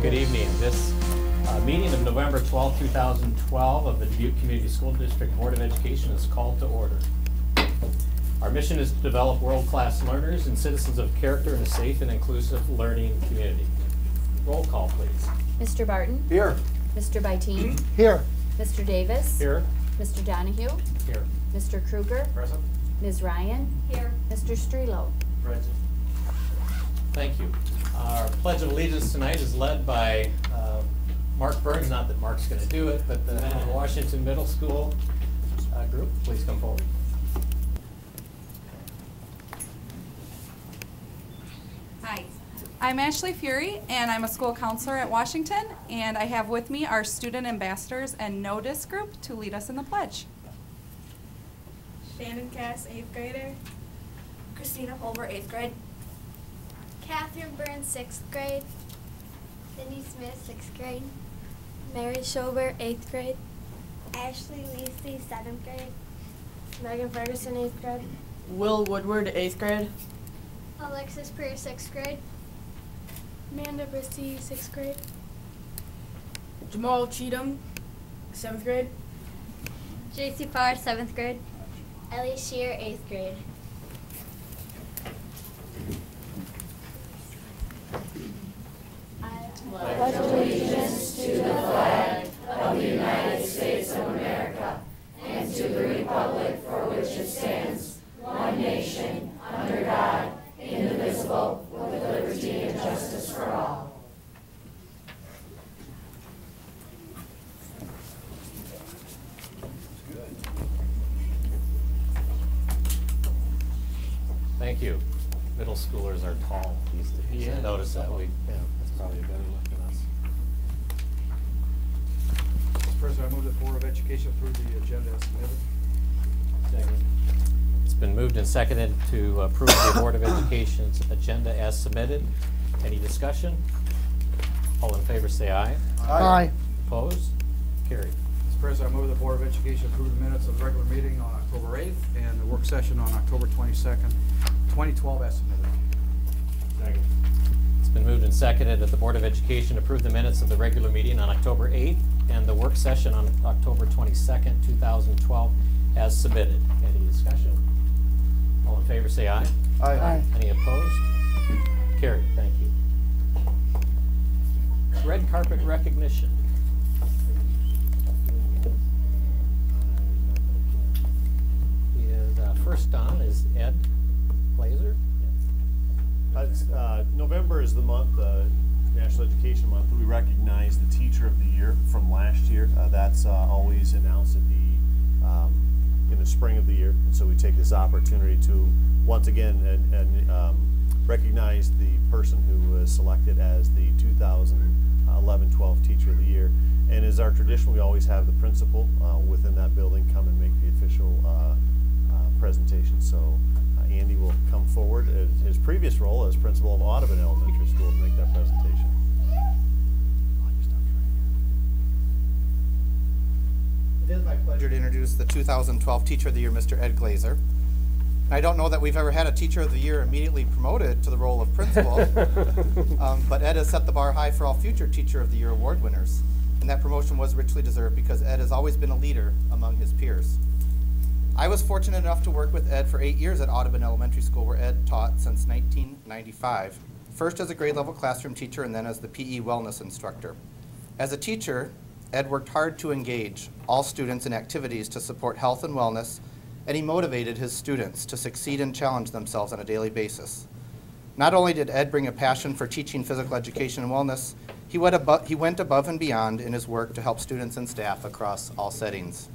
Good evening. This meeting of November 12, 2012 of the Dubuque Community School District Board of Education is called to order. Our mission is to develop world-class learners and citizens of character in a safe and inclusive learning community. Roll call, please. Mr. Barton? Here. Mr. Byteen? Here. Mr. Davis? Here. Mr. Donahue? Here. Mr. Kruger? Present. Ms. Ryan? Here. Mr. Strelo? Present. Thank you. Our Pledge of Allegiance tonight is led by Mark Burns, not that Mark's going to do it, but the Washington Middle School group. Please come forward. Hi, I'm Ashley Fury, and I'm a school counselor at Washington, and I have with me our student ambassadors and NODIS group to lead us in the pledge. Shannon Cass, 8th grader. Christina Holber, 8th grade. Catherine Burns, 6th grade. Cindy Smith, 6th grade. Mary Schober, 8th grade. Ashley Lacey, 7th grade. Megan Ferguson, 8th grade. Will Woodward, 8th grade. Alexis Peer, 6th grade. Amanda Brissy, 6th grade. Jamal Cheatham, 7th grade. JC Farr, 7th grade. Ellie Shear, 8th grade. I pledge allegiance to the flag of the United States of America and to the republic for which it stands, one nation, under God, indivisible, with liberty and justice for all. Thank you. Middle schoolers are tall these days. Yeah. Notice that week. Yeah, that's probably a better look than us. Mr. President, I move that Board of Education approve the agenda as submitted. Second. It's been moved and seconded to approve the Board of Education's agenda as submitted. Any discussion? All in favor say aye. Aye. Opposed? Carried. Mr. President, I move that the Board of Education approve the minutes of the regular meeting on October 8th and the work session on October 22nd, 2012 as submitted. Second. It's been moved and seconded that the Board of Education approve the minutes of the regular meeting on October 8th and the work session on October 22nd, 2012 as submitted. Any discussion? All in favor say aye. Aye. Any opposed? Carried. Thank you. Red carpet recognition. First on is Ed Glazer. November is the month, National Education Month, that we recognize the Teacher of the Year from last year. That's always announced at in the spring of the year, and so we take this opportunity to once again recognize the person who was selected as the 2011-12 Teacher of the Year. And as our tradition, we always have the principal within that building come and make the official presentation. So Andy will come forward in his previous role as principal of Audubon Elementary School to make that presentation. It is my pleasure to introduce the 2012 Teacher of the Year, Mr. Ed Glazer. I don't know that we've ever had a Teacher of the Year immediately promoted to the role of principal, but Ed has set the bar high for all future Teacher of the Year award winners. And that promotion was richly deserved because Ed has always been a leader among his peers. I was fortunate enough to work with Ed for 8 years at Audubon Elementary School, where Ed taught since 1995, first as a grade level classroom teacher and then as the PE wellness instructor. As a teacher, Ed worked hard to engage all students in activities to support health and wellness, and he motivated his students to succeed and challenge themselves on a daily basis. Not only did Ed bring a passion for teaching physical education and wellness, he went above and beyond in his work to help students and staff across all settings.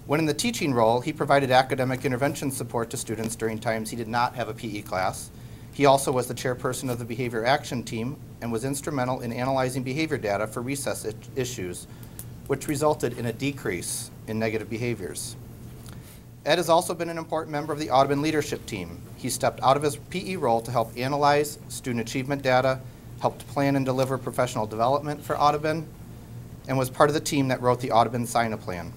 When in the teaching role, he provided academic intervention support to students during times he did not have a PE class. He also was the chairperson of the Behavior Action Team and was instrumental in analyzing behavior data for recess issues, which resulted in a decrease in negative behaviors. Ed has also been an important member of the Audubon leadership team. He stepped out of his PE role to help analyze student achievement data, helped plan and deliver professional development for Audubon, and was part of the team that wrote the Audubon Sign-A-Plan.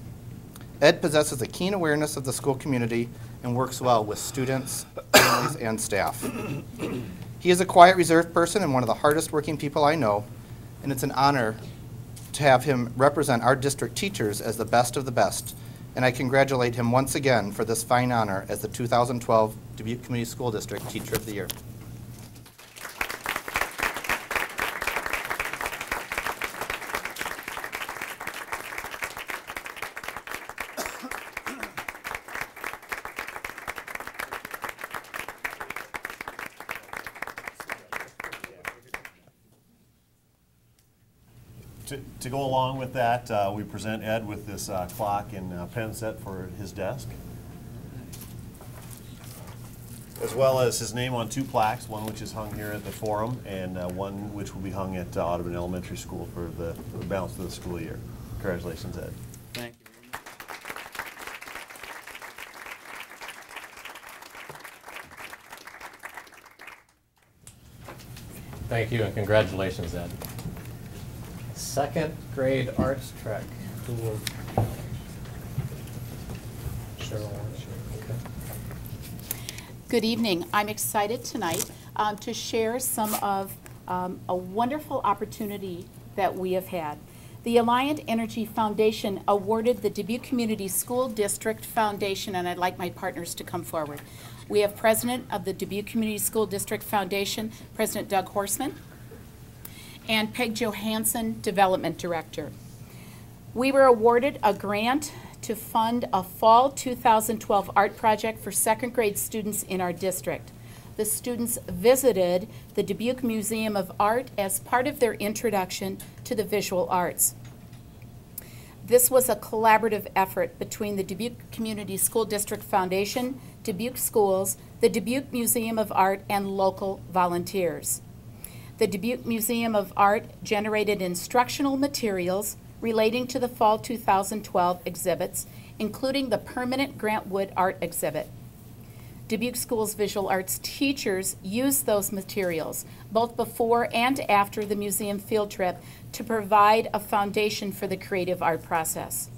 Ed possesses a keen awareness of the school community and works well with students, families, and staff. He is a quiet, reserved person and one of the hardest working people I know, and it's an honor to have him represent our district teachers as the best of the best. And I congratulate him once again for this fine honor as the 2012 Dubuque Community School District Teacher of the Year. To go along with that, we present Ed with this clock and pen set for his desk, as well as his name on 2 plaques, one which is hung here at the forum and one which will be hung at Audubon Elementary School for the balance of the school year. Congratulations, Ed. Thank you. Thank you and congratulations, Ed. Second grade arts trek. Who will? Cheryl. Okay. Good evening. I'm excited tonight to share some of a wonderful opportunity that we have had. The Alliant Energy Foundation awarded the Dubuque Community School District Foundation, and I'd like my partners to come forward. We have President of the Dubuque Community School District Foundation, President Doug Horseman, and Peg Johansson, Development Director. We were awarded a grant to fund a fall 2012 art project for second grade students in our district. The students visited the Dubuque Museum of Art as part of their introduction to the visual arts. This was a collaborative effort between the Dubuque Community School District Foundation, Dubuque Schools, the Dubuque Museum of Art, and local volunteers. The Dubuque Museum of Art generated instructional materials relating to the fall 2012 exhibits, including the permanent Grant Wood art exhibit. Dubuque Schools visual arts teachers used those materials, both before and after the museum field trip, to provide a foundation for the creative art process.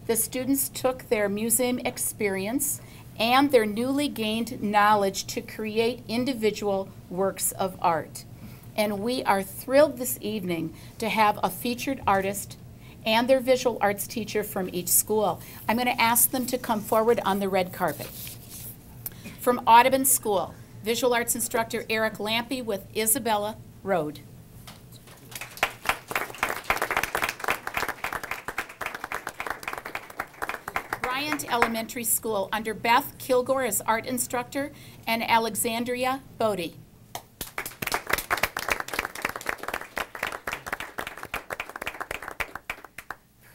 The students took their museum experience and their newly gained knowledge to create individual works of art. And we are thrilled this evening to have a featured artist and their visual arts teacher from each school. I'm going to ask them to come forward on the red carpet. From Audubon School, visual arts instructor Eric Lampy with Isabella Road. Bryant Elementary School under Beth Kilgore as art instructor and Alexandria Bodie.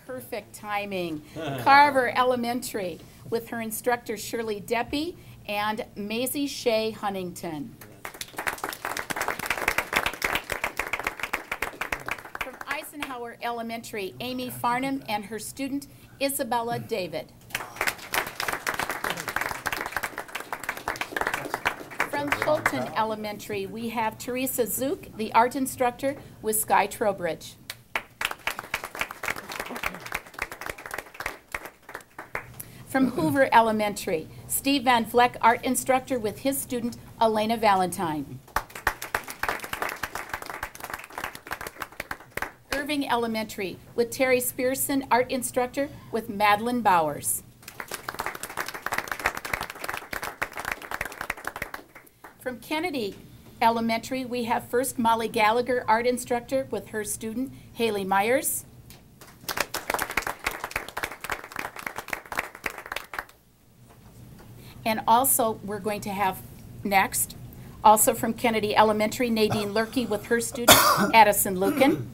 Perfect timing. Carver Elementary with her instructor Shirley Deppie and Maisie Shea Huntington. From Eisenhower Elementary, Amy Farnham and her student Isabella David. From Fulton Elementary, we have Teresa Zook, the art instructor with Sky Trowbridge. From Hoover Elementary, Steve Van Vleck, art instructor with his student Elena Valentine. Irving Elementary with Terry Spearson, art instructor with Madeline Bowers. From Kennedy Elementary, we have first Molly Gallagher, art instructor with her student Haley Myers. And also, we're going to have next, also from Kennedy Elementary, Nadine Lurkey with her student, Addison Lucan.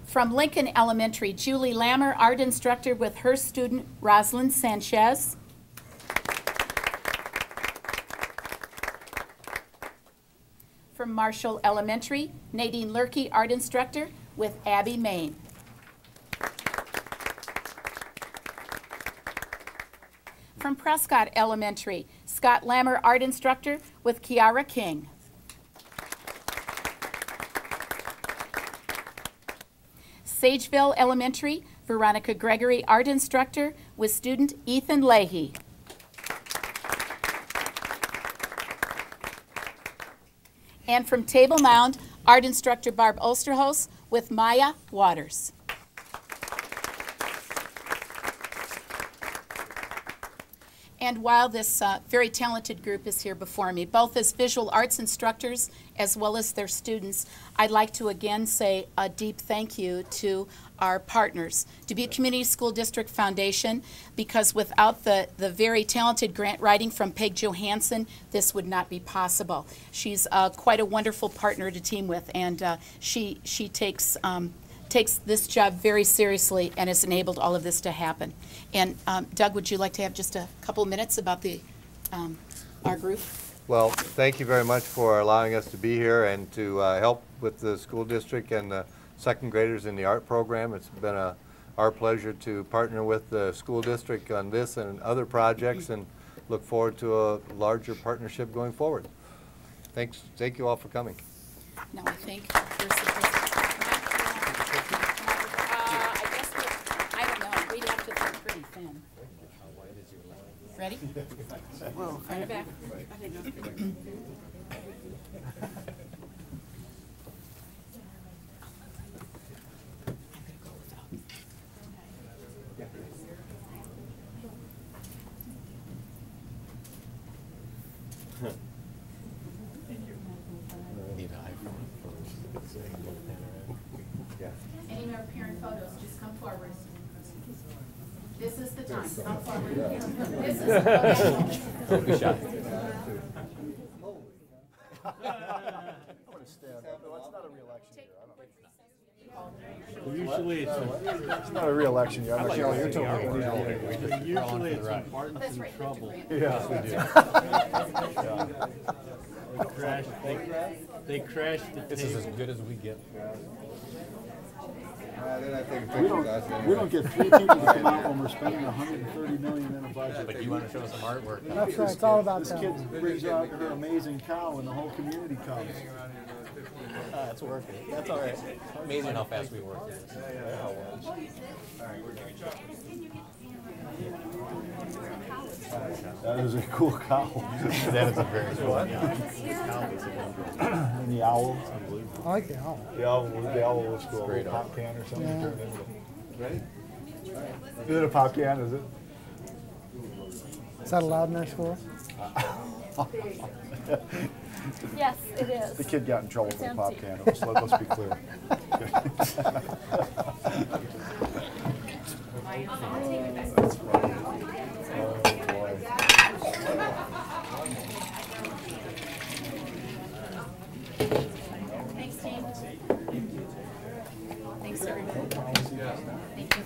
From Lincoln Elementary, Julie Lammer, art instructor with her student, Rosalind Sanchez. From Marshall Elementary, Nadine Lurkey, art instructor with Abby Main. From Prescott Elementary, Scott Lammer, art instructor with Kiara King. Sageville Elementary, Veronica Gregory, art instructor with student Ethan Leahy. And from Table Mound, art instructor Barb Osterhos with Maya Waters. And while this very talented group is here before me, both as visual arts instructors as well as their students, I'd like to again say a deep thank you to our partners, Dubuque Community School District Foundation, because without the very talented grant writing from Peg Johansson, this would not be possible. She's quite a wonderful partner to team with, and she takes this job very seriously and has enabled all of this to happen. And Doug, would you like to have just a couple minutes about our group? Well, thank you very much for allowing us to be here and to help with the school district and the second graders in the art program. It's been our pleasure to partner with the school district on this and other projects, and look forward to a larger partnership going forward. Thanks. Thank you all for coming. Now I think you're supposed to. I don't know. We'd have to think pretty thin. Ready? Whoa, right back. Any more parent photos, just come forward. This is the time. Come forward. This is the photo. Don't be shy. Usually It's not a re-election year. I'm not sure what you're talking about. Usually it's important in trouble. Yeah. They crash the This is as good as we get. We don't get 3 people to come out when we're spending $130 million in a budget. But you want to show us some artwork? That's right. It's all about this kid brings out her amazing cow, and the whole community comes. It's working. That's all right. Amazing how fast we work here. That is a cool cow. That is a very cool one. And the owl. I like the owl. The owl was cool. A little pop can or something. Yeah. Turned into Ready? Is it a pop can, is it? Is that allowed in our school? Yes, it is. The kid got in trouble It's with the pop empty. can. Let's be clear. Thanks, team. Thanks, everybody. Thank you.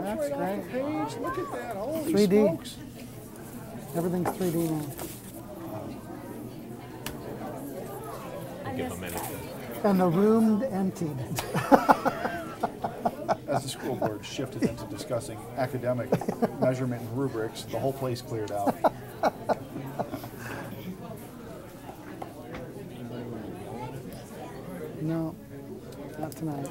That's great. Page, look at that. Holy 3D. smokes. Everything's 3D now. Give them a minute. And the room emptied. As the school board shifted into discussing academic measurement and rubrics, the whole place cleared out. No, not tonight.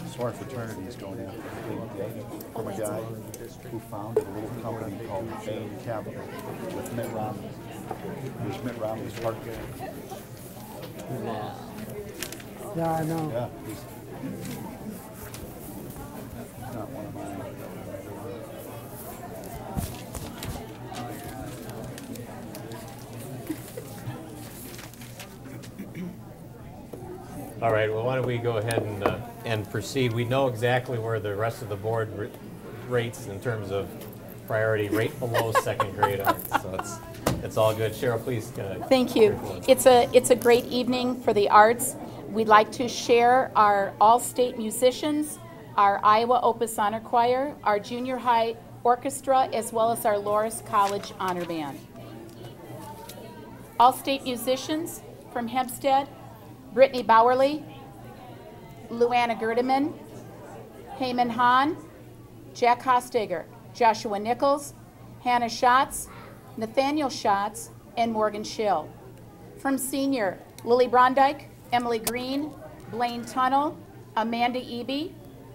So our fraternity is going after from a guy who founded a little company called Bain Capital with Mitt Romney. It was Mitt Romney's partner. Yeah, I know. Yeah, he's not one of mine. All right, well, why don't we go ahead and proceed. We know exactly where the rest of the board rates in terms of priority, right below second grade arts. So it's all good. Cheryl, please. Thank you. It's a great evening for the arts. We'd like to share our all-state musicians, our Iowa Opus Honor Choir, our junior high orchestra, as well as our Loris College Honor Band. All state musicians from Hempstead, Brittany Bowerly, Luana Gerdeman, Heyman Hahn, Jack Hostiger, Joshua Nichols, Hannah Schatz, Nathaniel Schatz, and Morgan Schill. From senior, Lily Brondike, Emily Green, Blaine Tunnel, Amanda Eby,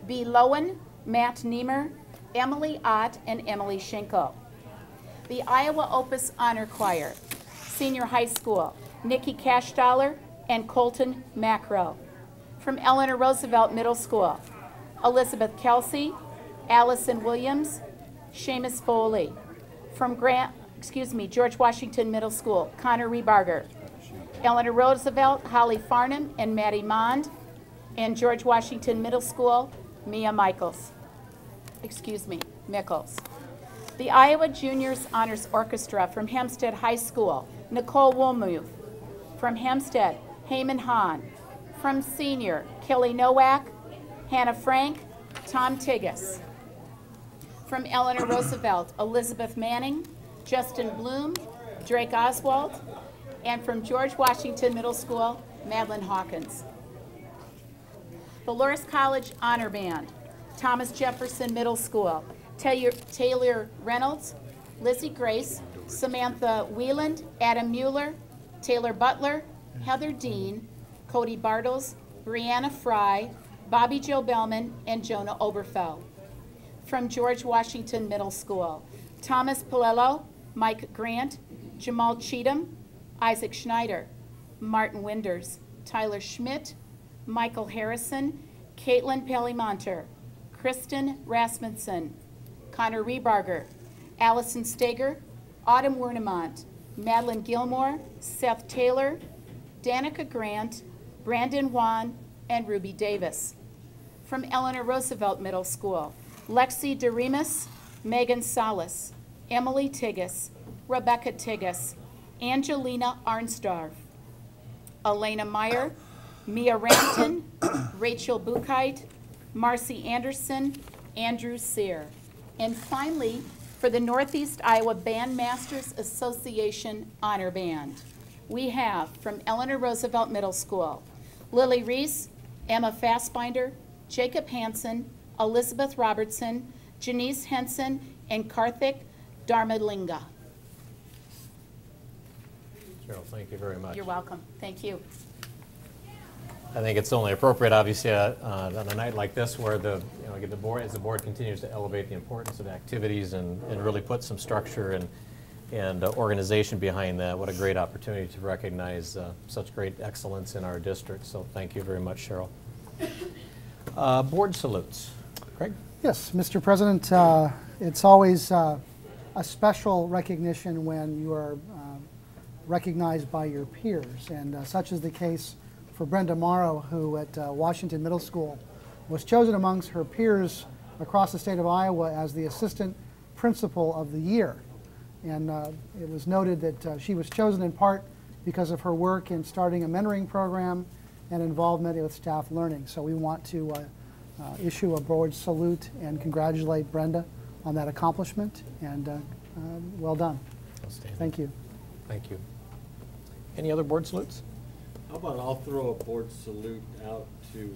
B. Lowen, Matt Niemer, Emily Ott, and Emily Schinkel. The Iowa Opus Honor Choir, senior high school, Nikki Cashdollar and Colton Macro. From Eleanor Roosevelt Middle School, Elizabeth Kelsey, Allison Williams, Seamus Foley. From George Washington Middle School, Connor Rebarger. Eleanor Roosevelt, Holly Farnham, and Maddie Mond. And George Washington Middle School, Mia Michaels. Mickles. The Iowa Juniors Honors Orchestra from Hempstead High School, Nicole Woolmuth. From Hempstead, Heyman Hahn. From senior, Kelly Nowak, Hannah Frank, Tom Tigas. From Eleanor Roosevelt, Elizabeth Manning, Justin Bloom, Drake Oswald. And from George Washington Middle School, Madeline Hawkins. The Loris College Honor Band, Thomas Jefferson Middle School, Taylor Reynolds, Lizzie Grace, Samantha Wieland, Adam Mueller, Taylor Butler, Heather Dean, Cody Bartles, Brianna Fry, Bobby Joe Bellman, and Jonah Oberfeld. From George Washington Middle School, Thomas Palello, Mike Grant, Jamal Cheatham, Isaac Schneider, Martin Winders, Tyler Schmidt, Michael Harrison, Caitlin Palimonter, Kristen Rasmussen, Connor Rebarger, Allison Steger, Autumn Wernemont, Madeline Gilmore, Seth Taylor, Danica Grant, Brandon Wan, and Ruby Davis. From Eleanor Roosevelt Middle School, Lexi DeRemus, Megan Salas, Emily Tigas, Rebecca Tigas, Angelina Arnstarf, Elena Meyer, Mia Rampton, Rachel Buchheit, Marcy Anderson, Andrew Sear. And finally, for the Northeast Iowa Bandmasters Association Honor Band, we have from Eleanor Roosevelt Middle School, Lily Reese, Emma Fassbinder, Jacob Hansen, Elizabeth Robertson, Janice Henson, and Karthik Dharmalinga. Cheryl, thank you very much. You're welcome. Thank you. I think it's only appropriate, obviously, on a night like this, where as the board continues to elevate the importance of activities and really put some structure and organization behind that. What a great opportunity to recognize such great excellence in our district. So thank you very much, Cheryl. Board salutes. Craig? Yes, Mr. President, it's always a special recognition when you are recognized by your peers, and such is the case for Brenda Morrow, who at Washington Middle School was chosen amongst her peers across the state of Iowa as the Assistant Principal of the Year. And it was noted that she was chosen in part because of her work in starting a mentoring program and involvement with staff learning. So we want to issue a board salute and congratulate Brenda on that accomplishment, and well done. Thank you. Thank you. Any other board salutes? How about I'll throw a board salute out to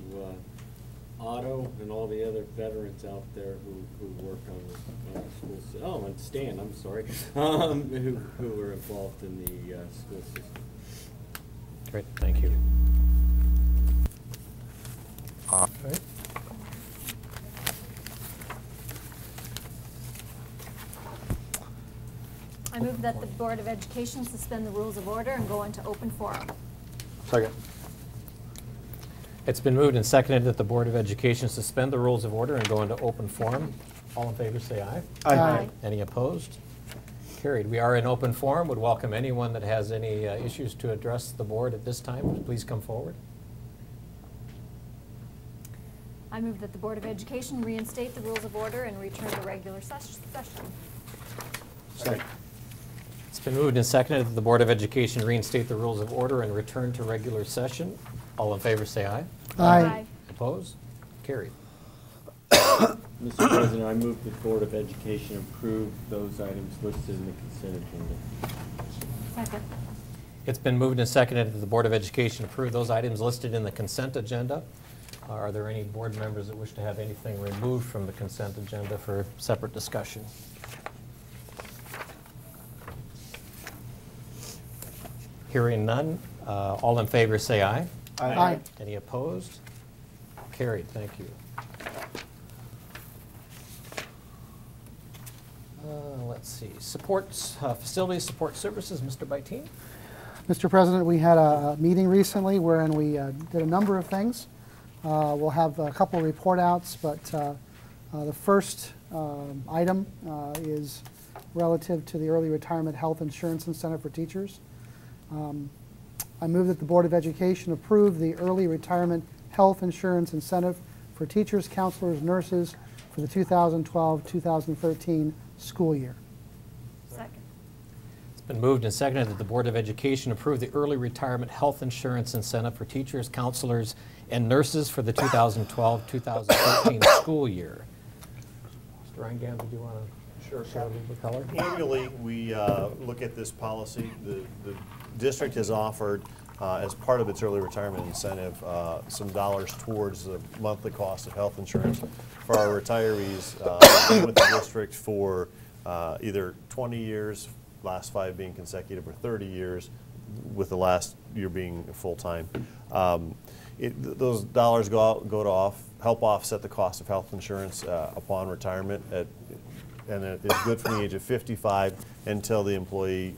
Otto and all the other veterans out there who work on the school system. Oh, and Stan, I'm sorry, who were involved in the school system. Great, thank you. Okay. I move that the Board of Education suspend the rules of order and go into open forum. Second. It's been moved and seconded that the Board of Education suspend the rules of order and go into open forum. All in favor say aye. Aye. Aye. Any opposed? Carried. We are in open forum. Would welcome anyone that has any issues to address the board at this time. Please come forward. I move that the Board of Education reinstate the rules of order and return to regular session. Second. It's been moved and seconded that the Board of Education reinstate the rules of order and return to regular session. All in favor say aye. Aye. Opposed? Carried. Mr. President, I move the Board of Education approve those items listed in the consent agenda. Second. It's been moved and seconded that the Board of Education approve those items listed in the consent agenda. Are there any board members that wish to have anything removed from the consent agenda for separate discussion? Hearing none, all in favor say aye. Aye. Any opposed? Carried, thank you. Let's see, supports, facilities support services, Mr. Byteen. Mr. President, we had a meeting recently wherein we did a number of things. We'll have a couple of report outs, but the first item is relative to the early retirement health insurance incentive for teachers. I move that the Board of Education approve the early retirement health insurance incentive for teachers, counselors, nurses for the 2012-2013 school year. Second. It's been moved and seconded that the Board of Education approve the early retirement health insurance incentive for teachers, counselors, and nurses for the 2012-2013 school year. Mr. Reingam, did you want to share a little bit of color? Annually, we look at this policy. The district has offered, as part of its early retirement incentive, some dollars towards the monthly cost of health insurance for our retirees who've been with the district for either 20 years, last 5 being consecutive, or 30 years, with the last year being full-time. Those dollars go to help offset the cost of health insurance upon retirement, and it's good from the age of 55 until the employee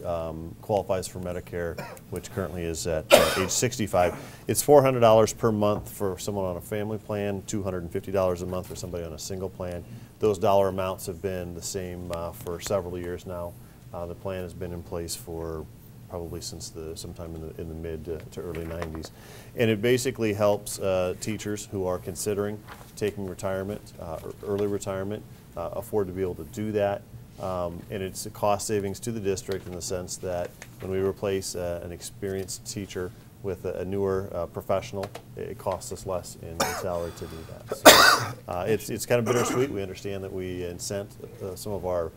qualifies for Medicare, which currently is at age 65. It's $400 per month for someone on a family plan, $250 a month for somebody on a single plan. Those dollar amounts have been the same for several years now. The plan has been in place for probably since sometime in the mid to early 90s. And it basically helps teachers who are considering taking retirement, early retirement, afford to be able to do that. And it's a cost savings to the district in the sense that when we replace an experienced teacher with a newer professional, it costs us less in salary to do that. So, it's kind of bittersweet. We understand that we incent some of our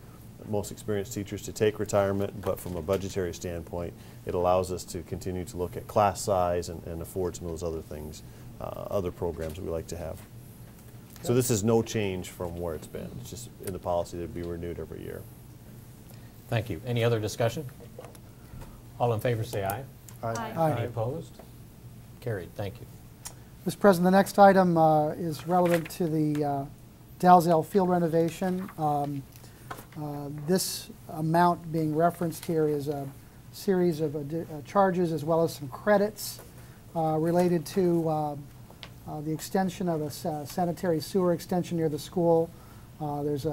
most experienced teachers to take retirement, but from a budgetary standpoint, it allows us to continue to look at class size and afford some of those other things, other programs that we like to have. So this is no change from where it's been. It's just in the policy that would be renewed every year. Thank you. Any other discussion? All in favor say aye. Aye. Any opposed? Carried. Thank you. Mr. President, the next item is relevant to the Dowsell field renovation. This amount being referenced here is a series of charges as well as some credits related to the extension of a sanitary sewer extension near the school. There's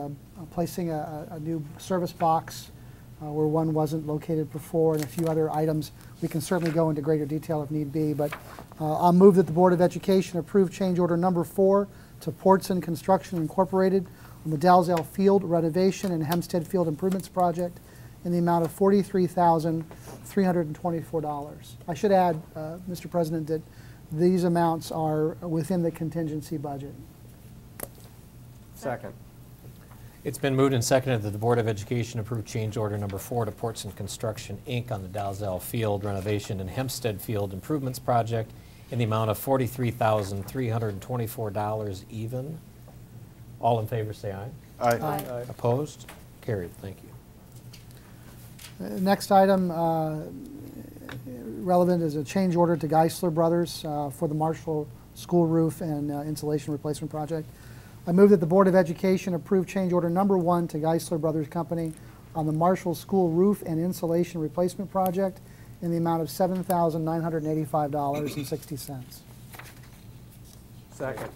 placing a new service box where one wasn't located before, and a few other items. We can certainly go into greater detail if need be, but I'll move that the Board of Education approve change order number 4 to Portson Construction Incorporated on the Dowsell Field Renovation and Hempstead Field Improvements Project in the amount of $43,324. I should add, Mr. President, that these amounts are within the contingency budget. Second. It's been moved and seconded that the Board of Education approve change order number 4 to Portson Construction, Inc. on the Dowsell Field Renovation and Hempstead Field Improvements Project in the amount of $43,324 even. All in favor say aye. Aye. Aye. Opposed? Carried. Thank you. Next item relevant is a change order to Geisler Brothers for the Marshall School Roof and Insulation Replacement Project. I move that the Board of Education approve change order number 1 to Geisler Brothers Company on the Marshall School Roof and Insulation Replacement Project in the amount of $7,985.60. Second.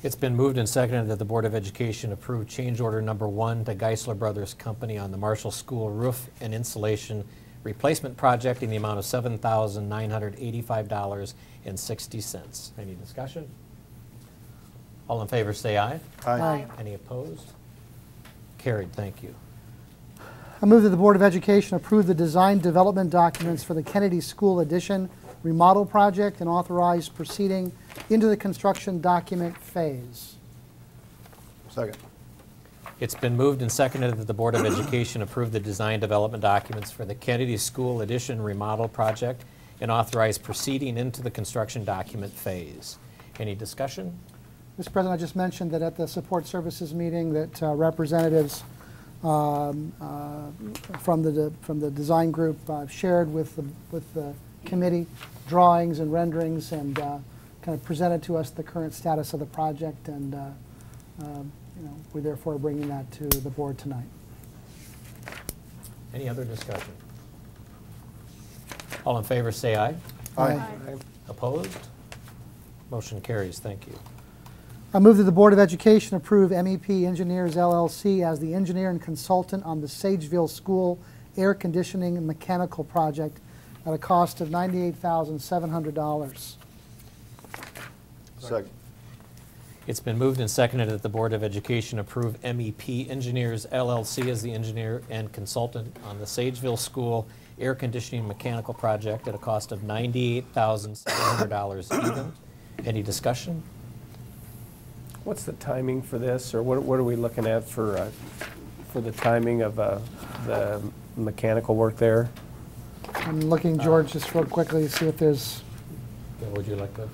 It's been moved and seconded that the Board of Education approve change order number 1 to Geisler Brothers Company on the Marshall School Roof and Insulation Replacement Project in the amount of $7,985.60. Any discussion? All in favor say aye. Aye. Any opposed? Carried. Thank you. I move that the Board of Education approve the design development documents for the Kennedy School Addition remodel project and authorize proceeding into the construction document phase. Second. It's been moved and seconded that the Board of Education approve the design development documents for the Kennedy School Addition Remodel Project and authorize proceeding into the construction document phase. Any discussion? Mr. President, I just mentioned that at the support services meeting that representatives from the design group shared with the committee drawings and renderings and kind of presented to us the current status of the project, and we're therefore bringing that to the board tonight. Any other discussion? All in favor say aye. Aye. Opposed? Motion carries. Thank you. I move that the Board of Education approve MEP Engineers LLC as the engineer and consultant on the Sageville School air conditioning and mechanical project at a cost of $98,700. Second. It's been moved and seconded that the Board of Education approve MEP Engineers LLC as the engineer and consultant on the Sageville School air conditioning mechanical project at a cost of $98,700 even. Any discussion? What's the timing for this, or what are we looking at for the timing of the mechanical work there? I'm looking, George, just real quickly to see if there's... Yeah, would you like to?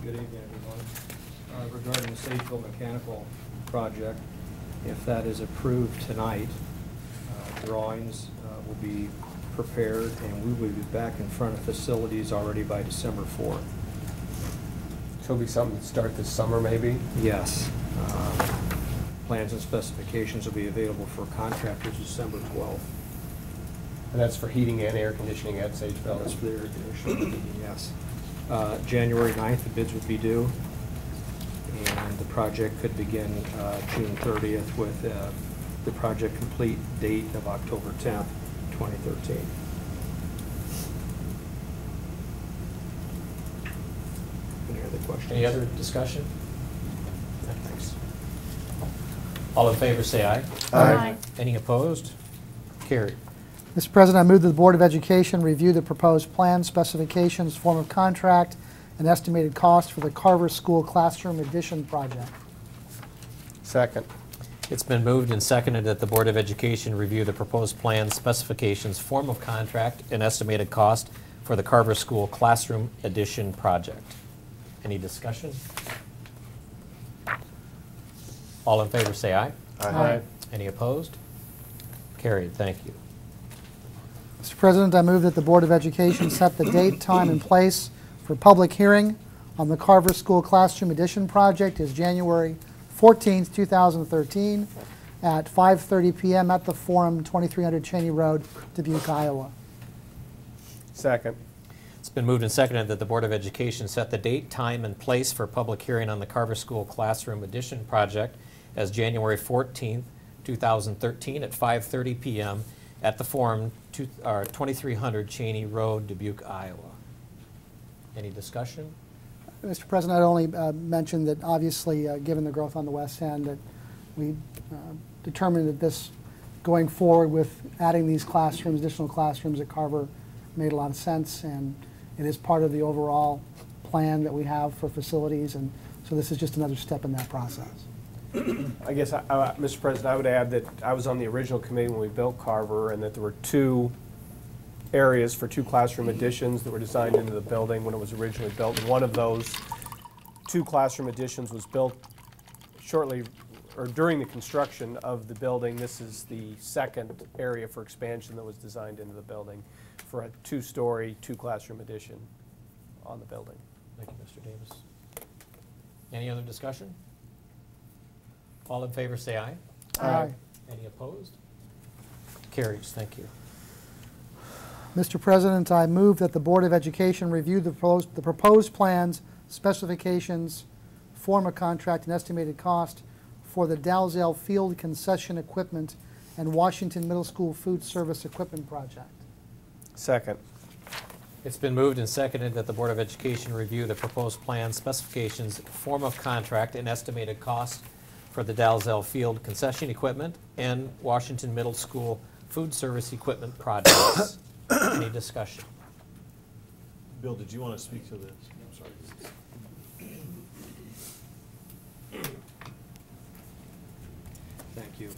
Good evening, everyone. Regarding the Sageville Mechanical Project, if that is approved tonight, drawings will be prepared and we will be back in front of facilities already by December 4th. So it'll be something to start this summer, maybe? Yes. Plans and specifications will be available for contractors December 12th. And that's for heating and air conditioning at Sageville? That's for the air conditioning, yes. January 9th, the bids would be due, and the project could begin June 30th with the project complete date of October 10th, 2013. Any other questions? Any other discussion? No, thanks. All in favor say aye. Aye. Any opposed? Carried. Mr. President, I move that the Board of Education review the proposed plan, specifications, form of contract, and estimated cost for the Carver School Classroom Addition project. Second. It's been moved and seconded that the Board of Education review the proposed plans, specifications, form of contract, and estimated cost for the Carver School Classroom Addition project. Any discussion? All in favor say aye. Aye. Any opposed? Carried. Thank you. Mr. President, I move that the Board of Education set the date, time, and place for public hearing on the Carver School Classroom Addition project is January 14th, 2013 at 5:30 p.m. at the Forum, 2300 Cheney Road, Dubuque, Iowa. Second. It's been moved and seconded that the Board of Education set the date, time, and place for public hearing on the Carver School Classroom Addition project as January 14th, 2013 at 5:30 p.m. at the Forum, 2300 Cheney Road, Dubuque, Iowa. Any discussion? Mr. President, I'd only mention that obviously, given the growth on the west end, that we determined that this, going forward with adding these classrooms, additional classrooms at Carver, made a lot of sense, and it is part of the overall plan that we have for facilities, and so this is just another step in that process. I guess, Mr. President, I would add that I was on the original committee when we built Carver, and that there were two areas for two classroom additions that were designed into the building when it was originally built. And one of those two classroom additions was built shortly or during the construction of the building. This is the second area for expansion that was designed into the building for a two-story, two-classroom addition on the building. Thank you, Mr. Davis. Any other discussion? All in favor say aye. Aye. Any opposed? Carries. Thank you. Mr. President, I move that the Board of Education review the proposed plans, specifications, form of contract, and estimated cost for the Dowsell Field Concession Equipment and Washington Middle School Food Service Equipment Project. Second. It's been moved and seconded that the Board of Education review the proposed plans, specifications, form of contract, and estimated cost for the Dowsell Field Concession Equipment and Washington Middle School Food Service Equipment projects. Any discussion? Bill, did you want to speak to this? I'm sorry. Thank you.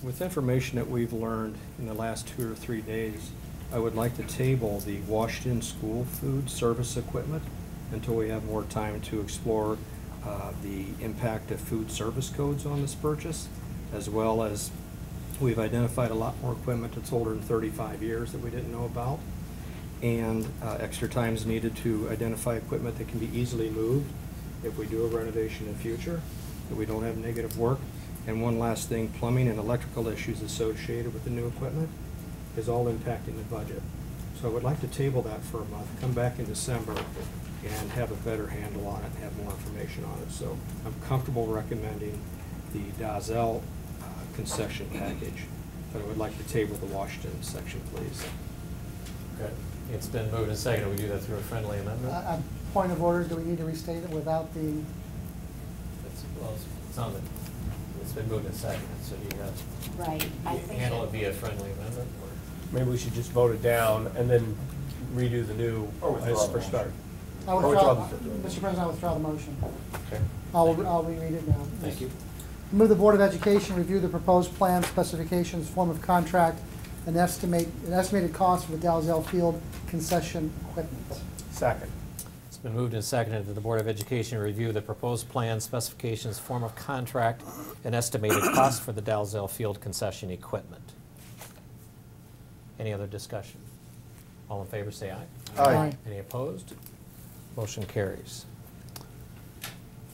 With information that we've learned in the last 2 or 3 days, I would like to table the Washington school food service equipment until we have more time to explore the impact of food service codes on this purchase, as well as we've identified a lot more equipment that's older than 35 years that we didn't know about, and extra time is needed to identify equipment that can be easily moved if we do a renovation in the future, that we don't have negative work. And one last thing, plumbing and electrical issues associated with the new equipment is all impacting the budget. So I would like to table that for a month, come back in December and have a better handle on it and have more information on it. So I'm comfortable recommending the Dowsell concession package, but I would like to table the Washington section, please. Okay. It's been moved and seconded. We do that through a friendly amendment? Point of order, do we need to restate it without the? Well, it's on the, it's been moved and seconded, so you got Right. I think handle it via friendly amendment? Or? Maybe we should just vote it down and then redo the new as for start. I withdraw, Mr. President, I withdraw the motion. Okay. I'll reread it now. Thank you. Move the Board of Education review the proposed plan, specifications, form of contract, and estimated cost for the Dowsell Field concession equipment. Second. It's been moved and seconded that the Board of Education review the proposed plan, specifications, form of contract, and estimated cost for the Dowsell Field concession equipment. Any other discussion? All in favor say aye. Aye. Any opposed? Motion carries.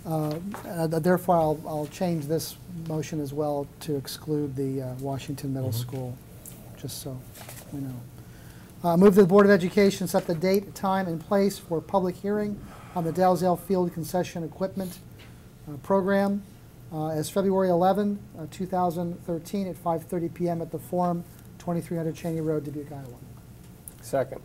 Therefore, I'll change this motion as well to exclude the Washington Middle School, just so we know. Move that the Board of Education set the date, time, and place for public hearing on the Dowsell Field concession equipment program as February 11, 2013 at 5:30 p.m. at the Forum, 2300 Cheney Road, Dubuque, Iowa. Second.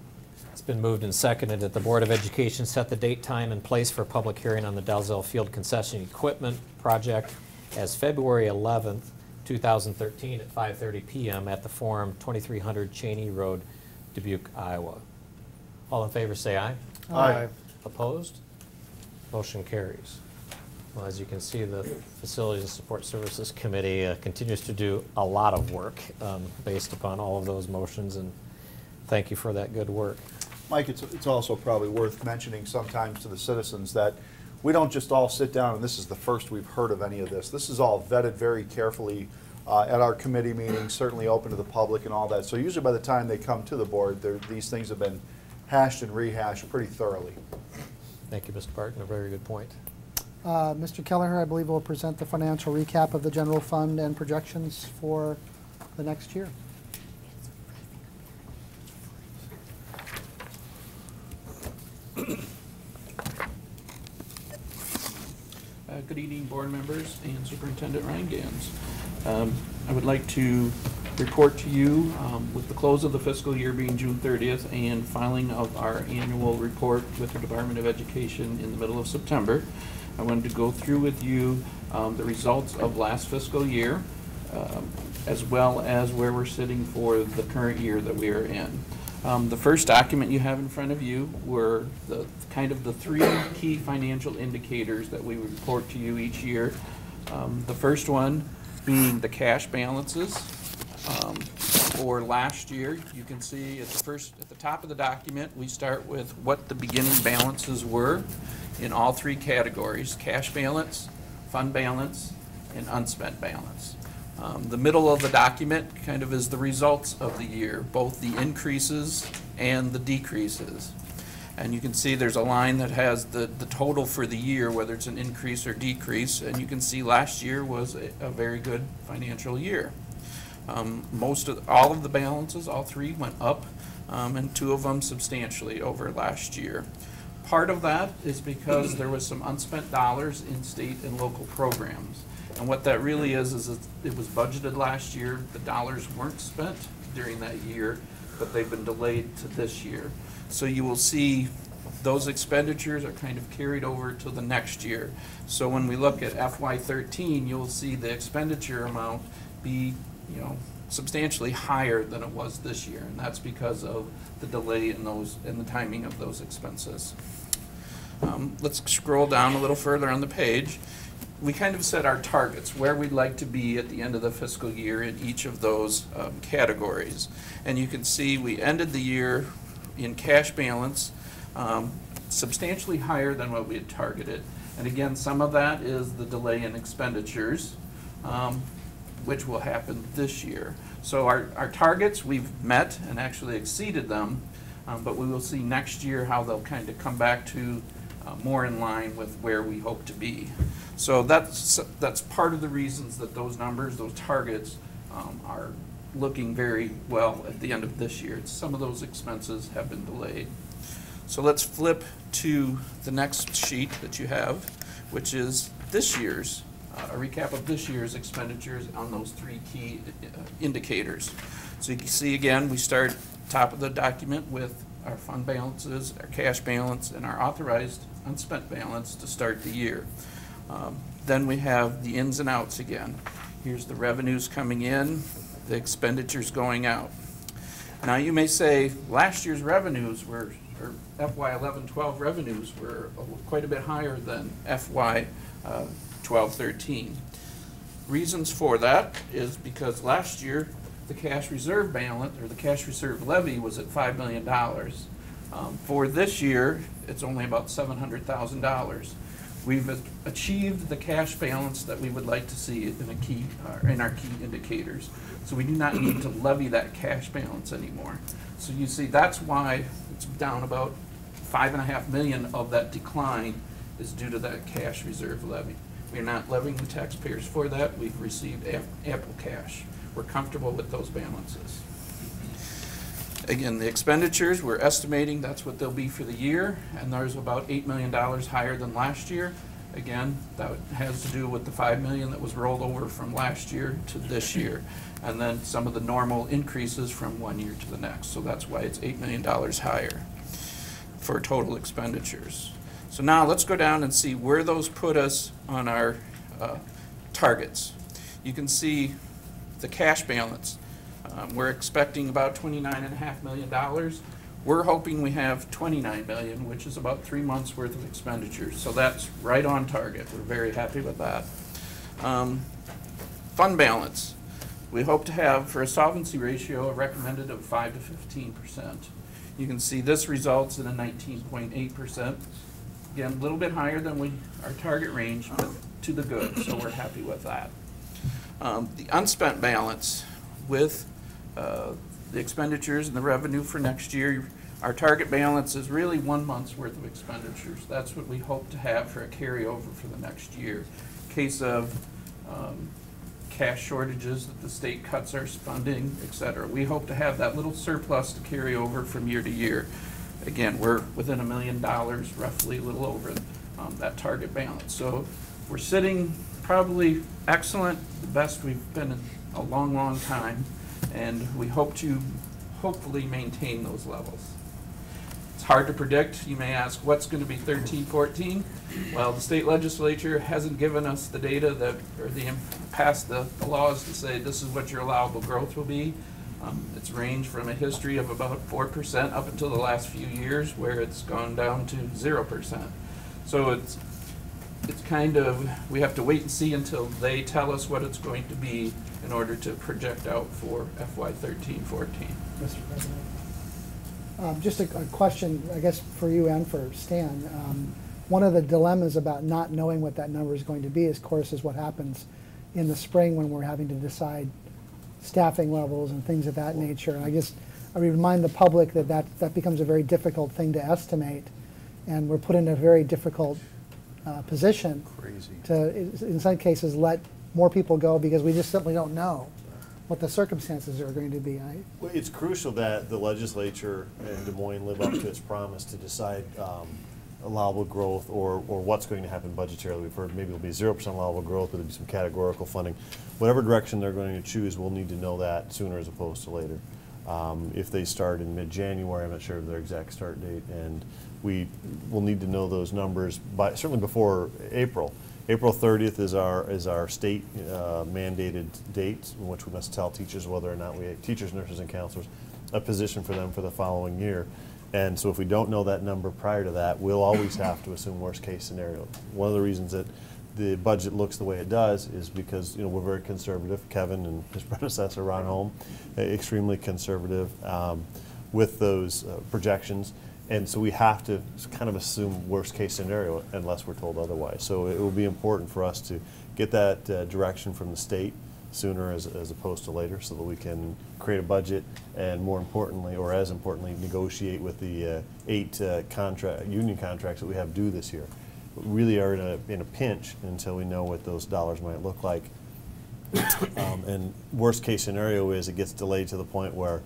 It's been moved and seconded that the Board of Education set the date, time, and place for public hearing on the Dowsell Field concession equipment project as February 11th, 2013 at 5:30 p.m. at the Forum, 2300 Cheney Road, Dubuque, Iowa. All in favor say aye. Aye. Opposed? Motion carries. Well, as you can see, the Facilities and Support Services Committee continues to do a lot of work based upon all of those motions, and thank you for that good work. Mike, it's also probably worth mentioning sometimes to the citizens that we don't just all sit down and this is the first we've heard of any of this. This is all vetted very carefully at our committee meetings, certainly open to the public and all that. So usually by the time they come to the board, these things have been hashed and rehashed pretty thoroughly. Thank you, Mr. Barton. A very good point. Mr. Kelleher, I believe, will present the financial recap of the general fund and projections for the next year. Good evening, board members and Superintendent Ryan Gans. I would like to report to you with the close of the fiscal year being June 30th and filing of our annual report with the Department of Education in the middle of September. I wanted to go through with you the results of last fiscal year as well as where we're sitting for the current year that we are in. The first document you have in front of you were the three key financial indicators that we report to you each year. The first one being the cash balances. For last year, you can see at the top of the document, we start with what the beginning balances were in all three categories: cash balance, fund balance, and unspent balance. The middle of the document kind of is the results of the year, both the increases and the decreases. And you can see there's a line that has the total for the year, whether it's an increase or decrease, and you can see last year was a very good financial year. All of the balances, all three, went up, and two of them substantially over last year. Part of that is because there was some unspent dollars in state and local programs. And what that really is it was budgeted last year. The dollars weren't spent during that year, but they've been delayed to this year. So you will see those expenditures are kind of carried over to the next year. So when we look at FY13, you'll see the expenditure amount be, substantially higher than it was this year, and that's because of the delay in the timing of those expenses. Let's scroll down a little further on the page. We kind of set our targets, where we'd like to be at the end of the fiscal year in each of those categories. And you can see we ended the year in cash balance substantially higher than what we had targeted. And again, some of that is the delay in expenditures, which will happen this year. So our targets we've met and actually exceeded them, but we will see next year how they'll kind of come back to more in line with where we hope to be. So that's part of the reasons that those numbers, those targets, are looking very well at the end of this year. Some of those expenses have been delayed. So let's flip to the next sheet that you have, which is this year's, a recap of this year's expenditures on those three key indicators. So you can see again, we start top of the document with our fund balances, our cash balance, and our authorized unspent balance to start the year. Then we have the ins and outs again. Here's the revenues coming in, the expenditures going out. Now you may say last year's revenues were, or FY 11-12 revenues were quite a bit higher than FY 12-13. Reasons for that is because last year the cash reserve balance, or the cash reserve levy, was at $5 million. For this year, it's only about $700,000. We've achieved the cash balance that we would like to see in our key indicators. So we do not need to levy that cash balance anymore. So you see, that's why it's down about $5.5 million of that decline is due to that cash reserve levy. We're not levying the taxpayers for that. We've received ample cash. We're comfortable with those balances. Again, the expenditures, we're estimating that's what they'll be for the year, and there's about $8 million higher than last year. Again, that has to do with the $5 million that was rolled over from last year to this year, and then some of the normal increases from one year to the next. So that's why it's $8 million higher for total expenditures. So now let's go down and see where those put us on our targets. You can see the cash balance. We're expecting about $29.5 million. We're hoping we have $29 million, which is about 3 months worth of expenditures. So that's right on target. We're very happy with that. Fund balance. We hope to have, for a solvency ratio, a recommended of 5 to 15%. You can see this results in a 19.8%. Again, a little bit higher than our target range, but to the good, so we're happy with that. The unspent balance with the expenditures and the revenue for next year, our target balance is really 1 month's worth of expenditures. That's what we hope to have for a carryover for the next year. In case of cash shortages that the state cuts our funding, etc. We hope to have that little surplus to carry over from year to year. Again, we're within $1 million, roughly, a little over that target balance. So we're sitting probably excellent, the best we've been in a long, long time, and we hope to hopefully maintain those levels. It's hard to predict. You may ask, what's going to be 13-14? Well, the state legislature hasn't given us the data that, or passed the laws to say this is what your allowable growth will be. It's ranged from a history of about 4% up until the last few years, where it's gone down to 0%. So it's kind of, we have to wait and see until they tell us what it's going to be in order to project out for FY 13-14. Mr. President. Just a question, I guess, for you and for Stan. One of the dilemmas about not knowing what that number is going to be, of course, is what happens in the spring when we're having to decide staffing levels and things of that nature. And I guess I remind the public that becomes a very difficult thing to estimate, and we're put in a very difficult position to, in some cases, let more people go because we just simply don't know what the circumstances are going to be. Well, it's crucial that the legislature in Des Moines live up to its promise to decide allowable growth or what's going to happen budgetarily. We've heard maybe it'll be 0% allowable growth, but there'll be some categorical funding. Whatever direction they're going to choose, we'll need to know that sooner as opposed to later. If they start in mid-January, I'm not sure of their exact start date, and we will need to know those numbers by certainly before April. April 30th is our state mandated date in which we must tell teachers whether or not teachers, nurses, and counselors, a position for them for the following year. And so if we don't know that number prior to that, we'll always have to assume worst case scenario. One of the reasons that the budget looks the way it does is because we're very conservative. Kevin and his predecessor Ron Holm, extremely conservative with those projections, and so we have to kind of assume worst case scenario unless we're told otherwise. So it will be important for us to get that direction from the state sooner as opposed to later, so that we can create a budget and, more importantly, or as importantly, negotiate with the 8 union contracts that we have due this year. We really are in a pinch until we know what those dollars might look like. And worst case scenario is it gets delayed to the point where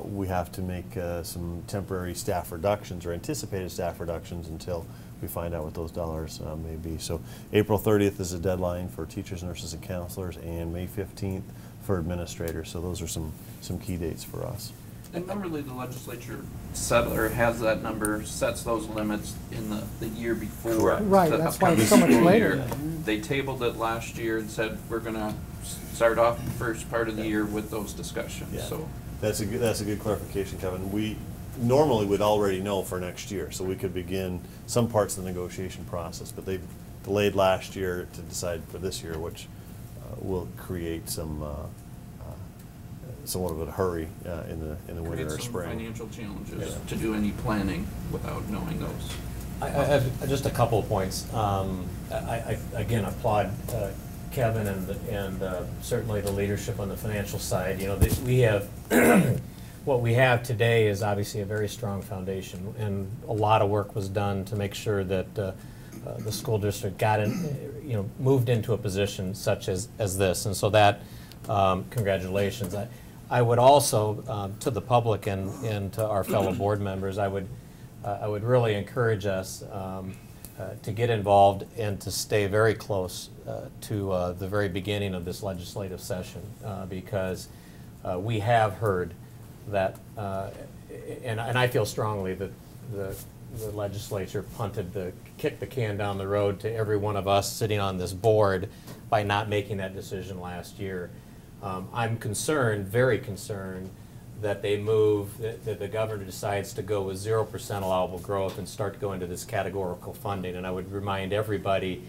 we have to make some temporary staff reductions or anticipated staff reductions until we find out what those dollars may be. So April 30th is a deadline for teachers, nurses, and counselors, and May 15th for administrators. So those are some key dates for us. And normally the legislature has that number, sets those limits in the year before. Correct. Right, that's why it's so much later. Year. They tabled it last year and said we're going to start off the first part of the year with those discussions. Yeah. So that's a good clarification, Kevin. We normally would already know for next year, so we could begin some parts of the negotiation process, but they've delayed last year to decide for this year, which will create somewhat of a hurry in the winter or spring. Financial challenges to do any planning without knowing those. I have just a couple of points. I again applaud Kevin and certainly the leadership on the financial side. We have what we have today is obviously a very strong foundation, and a lot of work was done to make sure that the school district got moved into a position such as this, and so that congratulations. I would also, to the public and to our fellow board members, I would really encourage us to get involved and to stay very close to the very beginning of this legislative session, because we have heard that, and I feel strongly that the legislature kicked the can down the road to every one of us sitting on this board by not making that decision last year. I'm concerned, very concerned, that that the governor decides to go with 0% allowable growth and start to go into this categorical funding. And I would remind everybody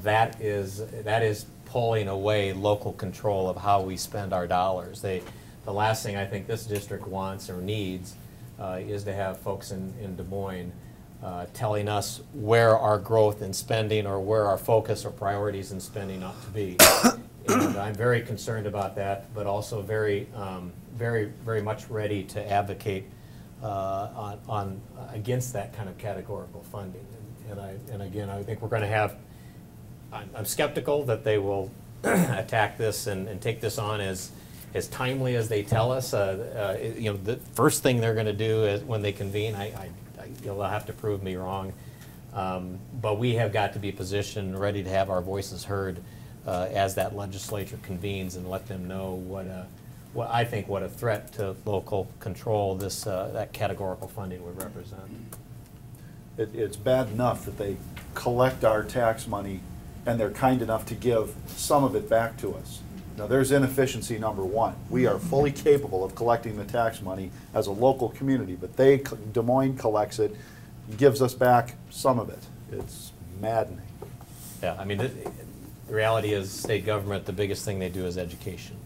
that is pulling away local control of how we spend our dollars. The last thing I think this district wants or needs is to have folks in Des Moines telling us where our growth in spending or where our focus or priorities in spending ought to be. And I'm very concerned about that, but also very much ready to advocate against that kind of categorical funding. And again, I think we're going to have. I'm skeptical that they will attack this and take this on as timely as they tell us. The first thing they're going to do is when they convene. They'll have to prove me wrong, but we have got to be positioned, ready to have our voices heard as that legislature convenes, and let them know what I think what a threat to local control that categorical funding would represent. It's bad enough that they collect our tax money and they're kind enough to give some of it back to us. Now, there's inefficiency number one. We are fully capable of collecting the tax money as a local community, but Des Moines collects it, gives us back some of it. It's maddening. Yeah, I mean, the reality is state government, the biggest thing they do is education.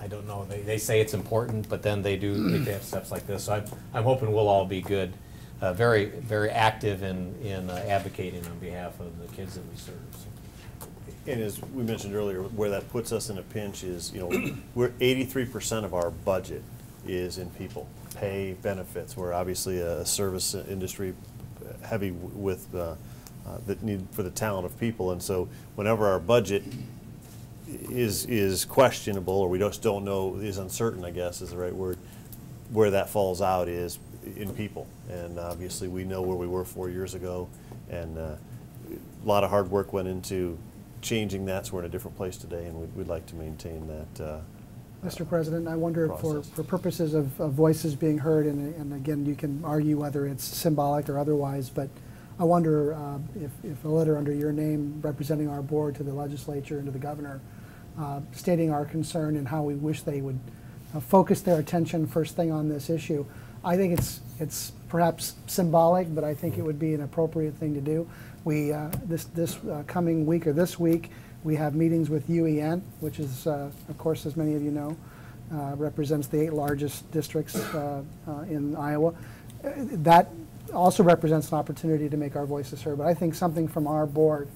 I don't know, they say it's important, but then they have steps like this. So I'm hoping we'll all be good, very, very active in advocating on behalf of the kids that we serve. So. And as we mentioned earlier, where that puts us in a pinch is, we're 83% of our budget is in people, pay, benefits. We're obviously a service industry heavy with the need for the talent of people, and so whenever our budget is questionable, or we just don't know, is uncertain, I guess is the right word, where that falls out is in people. And obviously we know where we were 4 years ago, and a lot of hard work went into changing that, so we're in a different place today, and we'd like to maintain that. Mr. President, I wonder for purposes of voices being heard, and again, you can argue whether it's symbolic or otherwise, but I wonder if a letter under your name representing our board to the legislature and to the governor, stating our concern and how we wish they would focus their attention first thing on this issue. I think it's perhaps symbolic, but I think it would be an appropriate thing to do. We this coming week or this week we have meetings with UEN, which is of course, as many of you know, represents the 8 largest districts in Iowa. That also represents an opportunity to make our voices heard. But I think something from our board,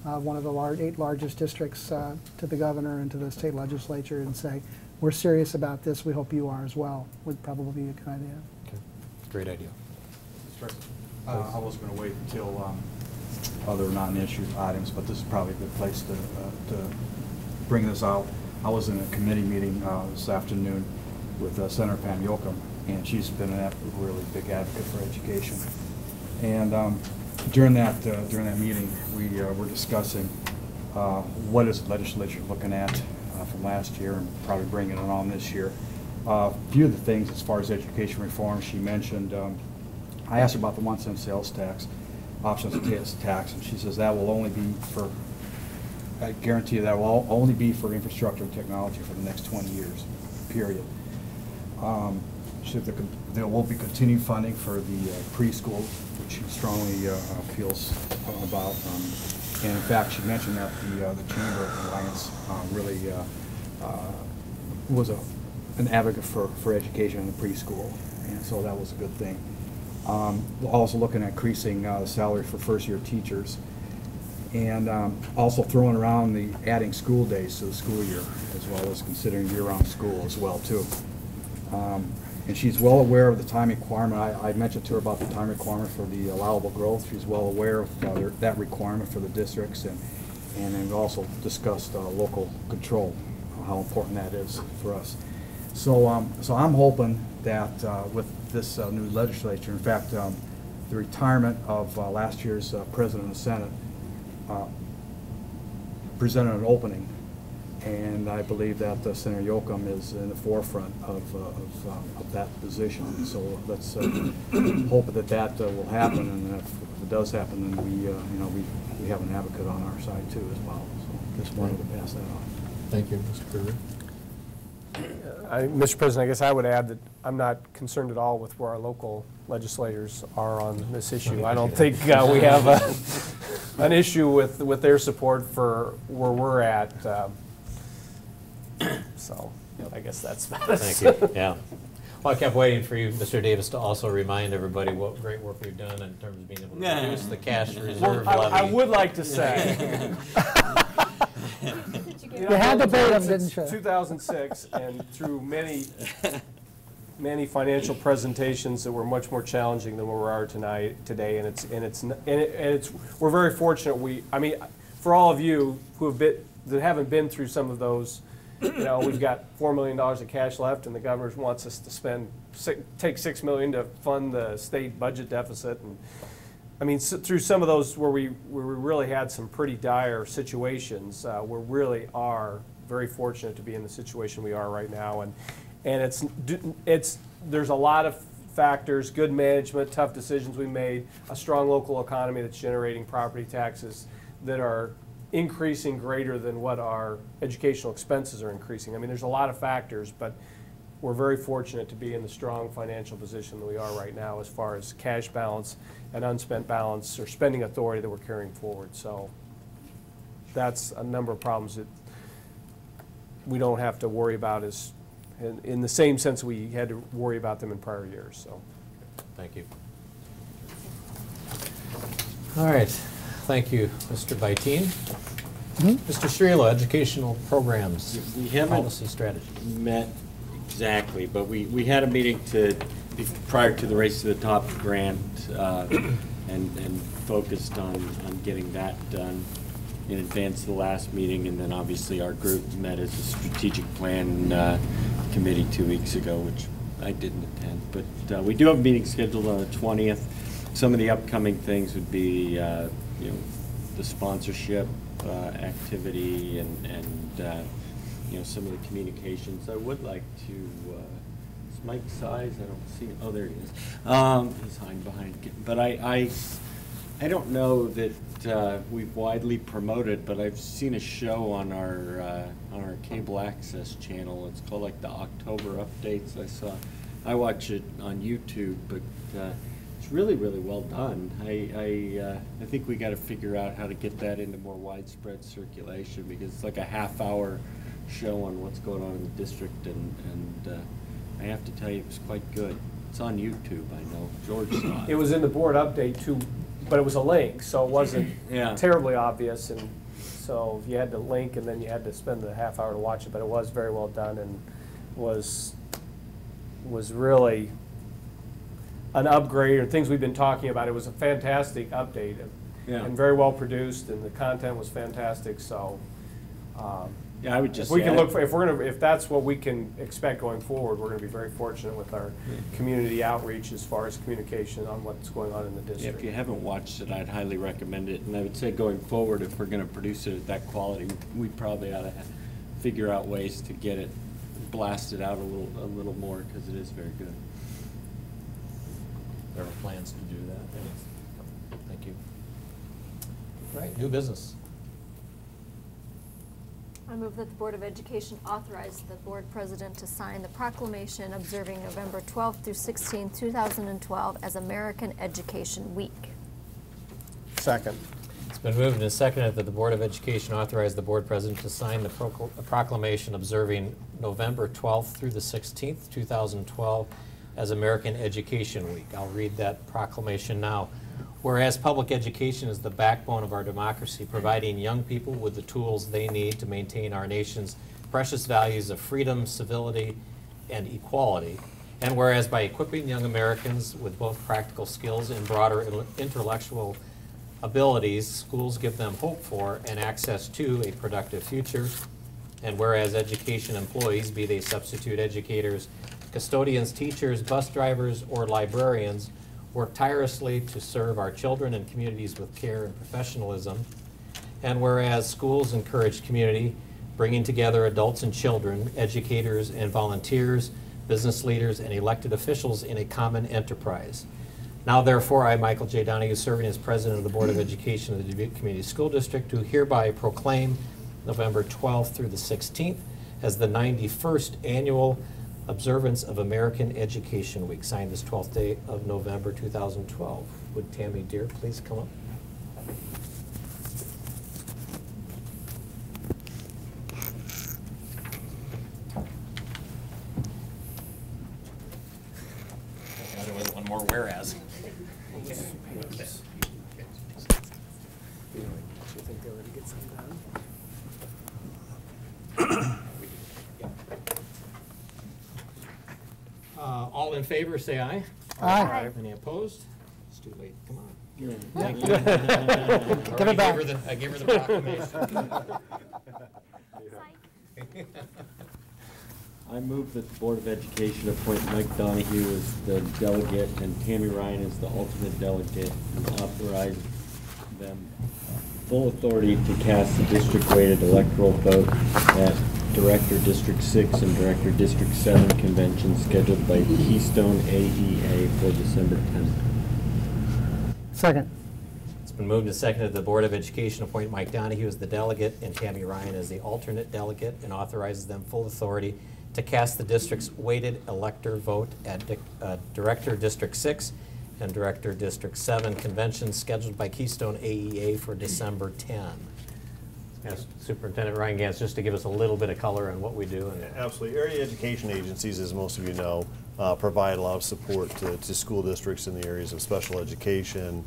one of the 8 largest districts, to the governor and to the state legislature, and say, we're serious about this, we hope you are as well, would probably be a good idea. Okay. Great idea. I was going to wait until other non-issue items, but this is probably a good place to bring this out. I was in a committee meeting this afternoon with Senator Pam Yoakum, and she's been a really big advocate for education. And during that meeting, we were discussing what is the legislature looking at from last year and probably bringing it on this year. A few of the things as far as education reform, she mentioned, I asked her about the 1-cent sales tax, options sales tax, and she says that will only be for, I guarantee you that will only be for infrastructure and technology for the next 20 years, period. There will be continued funding for the preschool, which she strongly feels about. And in fact, she mentioned that the Chamber Alliance really was an advocate for education in the preschool, and so that was a good thing. Also looking at increasing the salary for first-year teachers, and also throwing around the adding school days to the school year, as well as considering year-round school as well too. And she's well aware of the time requirement. I mentioned to her about the time requirement for the allowable growth. She's well aware of that requirement for the districts, and then also discussed local control, how important that is for us. So, so I'm hoping that with this new legislature, in fact, the retirement of last year's President of the Senate presented an opening, and I believe that Senator Yoakum is in the forefront of that position. So let's hope that will happen, and if it does happen, then we have an advocate on our side too as well. So just wanted to pass that on. Thank you, Mr. Kruger. Mr. President, I guess I would add that I'm not concerned at all with where our local legislators are on this issue. I don't think we have an issue with their support for where we're at. So I guess that's about it. Thank you. Yeah. Well, I kept waiting for you, Mr. Davis, to also remind everybody what great work we've done in terms of being able to reduce the cash reserve levy. I would like to say. You had to pay them, didn't you? 2006, and through many financial presentations that were much more challenging than where we are today, and we're very fortunate. I mean, for all of you that haven't been through some of those, we've got $4 million of cash left, and the governor wants us to take $6 million to fund the state budget deficit. And I mean, through some of those where we really had some pretty dire situations, we really are very fortunate to be in the situation we are right now. And there's a lot of factors: good management, tough decisions we made, a strong local economy that's generating property taxes that are increasing greater than what our educational expenses are increasing. I mean, there's a lot of factors, but we're very fortunate to be in the strong financial position that we are right now as far as cash balance and unspent balance or spending authority that we're carrying forward. So that's a number of problems that we don't have to worry about in the same sense we had to worry about them in prior years. So, thank you. All right. Thank you, Mr. Byteen. Mr. Strelo, educational programs, we haven't policy strategy. Met exactly, but we had a meeting prior to the Race to the Top grant and focused on getting that done in advance of the last meeting, and then obviously our group met as a strategic plan committee 2 weeks ago, which I didn't attend. But we do have a meeting scheduled on the 20th. Some of the upcoming things would be the sponsorship activity and some of the communications. I would like to, is Mike Size? I don't see him. Oh, there he is. He's hiding behind. But I I don't know that we've widely promoted, but I've seen a show on our cable access channel. It's called like the October Updates. I watch it on YouTube, but it's really well done. I think we got to figure out how to get that into more widespread circulation, because it's like a half-hour show on what's going on in the district, and I have to tell you, it was quite good. It's on YouTube, I know. George saw it. It was in the board update too, but it was a link, so it wasn't terribly obvious, and so you had to link and then you had to spend the half hour to watch it, but it was very well done and was really an upgrade, or things we've been talking about. It was a fantastic update and very well produced, and the content was fantastic. So yeah, I would just if we can look for, if that's what we can expect going forward, we're going to be very fortunate with our community outreach as far as communication on what's going on in the district. Yeah, if you haven't watched it, I'd highly recommend it. And I would say going forward, if we're going to produce it at that quality, we probably ought to figure out ways to get it blasted out a little more, because it is very good. There are plans to do that. Thank you. All right, new business. I move that the Board of Education authorize the board president to sign the proclamation observing November 12th through 16th, 2012 as American Education Week. Second. It's been moved and seconded that the Board of Education authorize the board president to sign the proclamation observing November 12th through the 16th, 2012 as American Education Week. I'll read that proclamation now. Whereas public education is the backbone of our democracy, providing young people with the tools they need to maintain our nation's precious values of freedom, civility, and equality. And whereas by equipping young Americans with both practical skills and broader intellectual abilities, schools give them hope for and access to a productive future. And whereas education employees, be they substitute educators, custodians, teachers, bus drivers, or librarians, work tirelessly to serve our children and communities with care and professionalism. And whereas schools encourage community, bringing together adults and children, educators and volunteers, business leaders, and elected officials in a common enterprise. Now therefore, I, Michael J. Donahue, serving as president of the Board of Education of the Dubuque Community School District, do hereby proclaim November 12th through the 16th as the 91st annual observance of American Education Week, signed this 12th day of November 2012. Would Tammy Deere please come up? There was one more whereas. Do you think they were going to get some done? All in favor, say aye. Aye. Any opposed? It's too late. Come on. Yeah. Thank you. Give it back. I gave her the proclamation. I move that the Board of Education appoint Mike Donahue as the delegate and Tammy Ryan as the alternate delegate, and authorize them full authority to cast the district-weighted electoral vote at Director District 6 and Director District 7 conventions scheduled by Keystone AEA for December 10th. Second. It's been moved and seconded that the Board of Education appoint Mike Donahue as the delegate and Tammy Ryan as the alternate delegate, and authorizes them full authority to cast the district's weighted elector vote at Director District 6 and Director District 7 conventions scheduled by Keystone AEA for December 10. Ask Superintendent Ryan Gantz just to give us a little bit of color on what we do. Absolutely. Area education agencies, as most of you know, provide a lot of support to school districts in the areas of special education,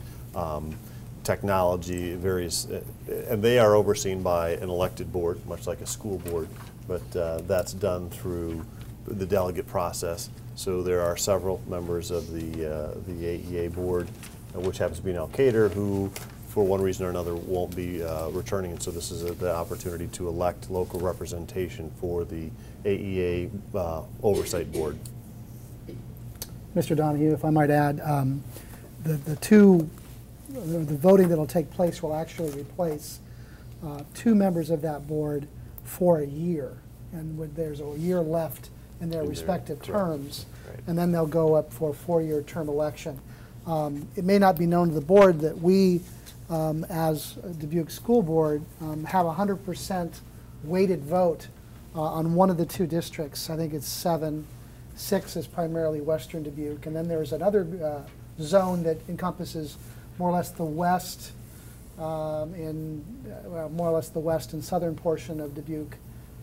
technology, various, and they are overseen by an elected board, much like a school board, but that's done through the delegate process. So there are several members of the AEA board, which happens to be an Al-Qaeda, who for one reason or another won't be returning, and so this is the opportunity to elect local representation for the AEA Oversight Board. Mr. Donahue, if I might add, the voting that will take place will actually replace 2 members of that board for a year, and there's a year left in their respective terms, and then they'll go up for a 4-year term election. It may not be known to the board that we, as a Dubuque School Board, have 100% weighted vote on one of the two districts. I think it's 7. 6 is primarily Western Dubuque, and then there's another zone that encompasses more or less the west more or less the west and southern portion of Dubuque,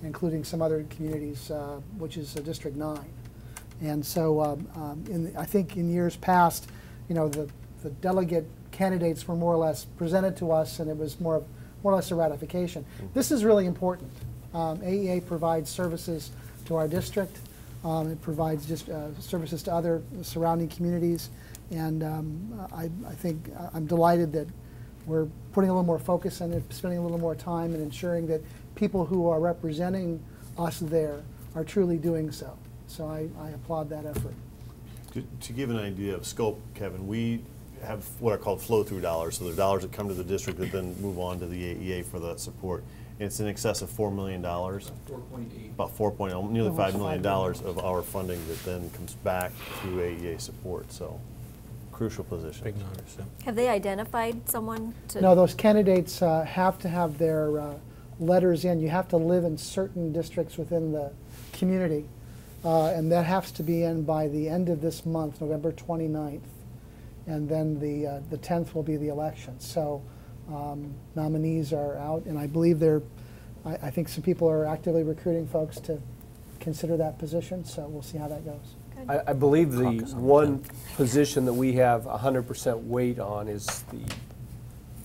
including some other communities, which is District 9. And so I think in years past, the delegate candidates were more or less presented to us, and it was more or less a ratification. This is really important. AEA provides services to our district. It provides just services to other surrounding communities, and I think I'm delighted that we're putting a little more focus on it, spending a little more time, and ensuring that people who are representing us there are truly doing so. So I applaud that effort. To give an idea of scope, Kevin, we have what are called flow-through dollars. So they're dollars that come to the district that then move on to the AEA for that support. And it's in excess of $4 million. 4.8. About 4.0, nearly $5 million of our funding that then comes back through AEA support. So crucial position. Big numbers. Yeah. Have they identified someone to? No, those candidates have to have their letters in. You have to live in certain districts within the community, and that has to be in by the end of this month, November 29th. And then the 10th will be the election. So nominees are out, and I believe I think some people are actively recruiting folks to consider that position, so we'll see how that goes. I believe the one position that we have 100% weight on is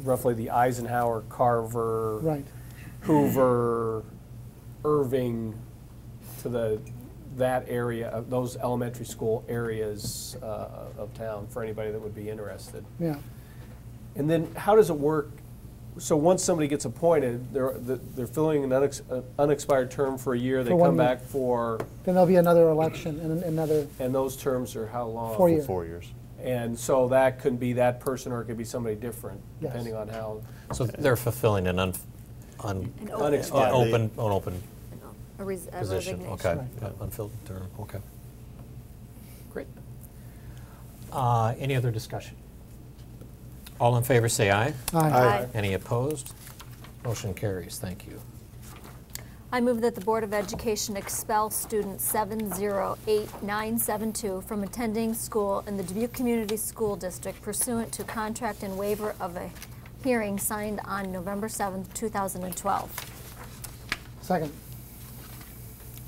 roughly the Eisenhower, Carver, right. Hoover, Irving, to that area, those elementary school areas of town for anybody that would be interested. Yeah. And then how does it work? So once somebody gets appointed, they're filling an unexpired term for a year. They come back for. Then there'll be another election and another. And those terms are how long? 4 years. 4 years. And so that could be that person, or it could be somebody different, yes. depending on how. So they're fulfilling an open position. Okay, Right. yeah, unfilled term. Okay. Great. Any other discussion? All in favor say aye. Aye. Aye. Any opposed? Motion carries. Thank you. I move that the Board of Education expel student 708972 from attending school in the Dubuque Community School District pursuant to contract and waiver of a hearing signed on November 7th, 2012. Second.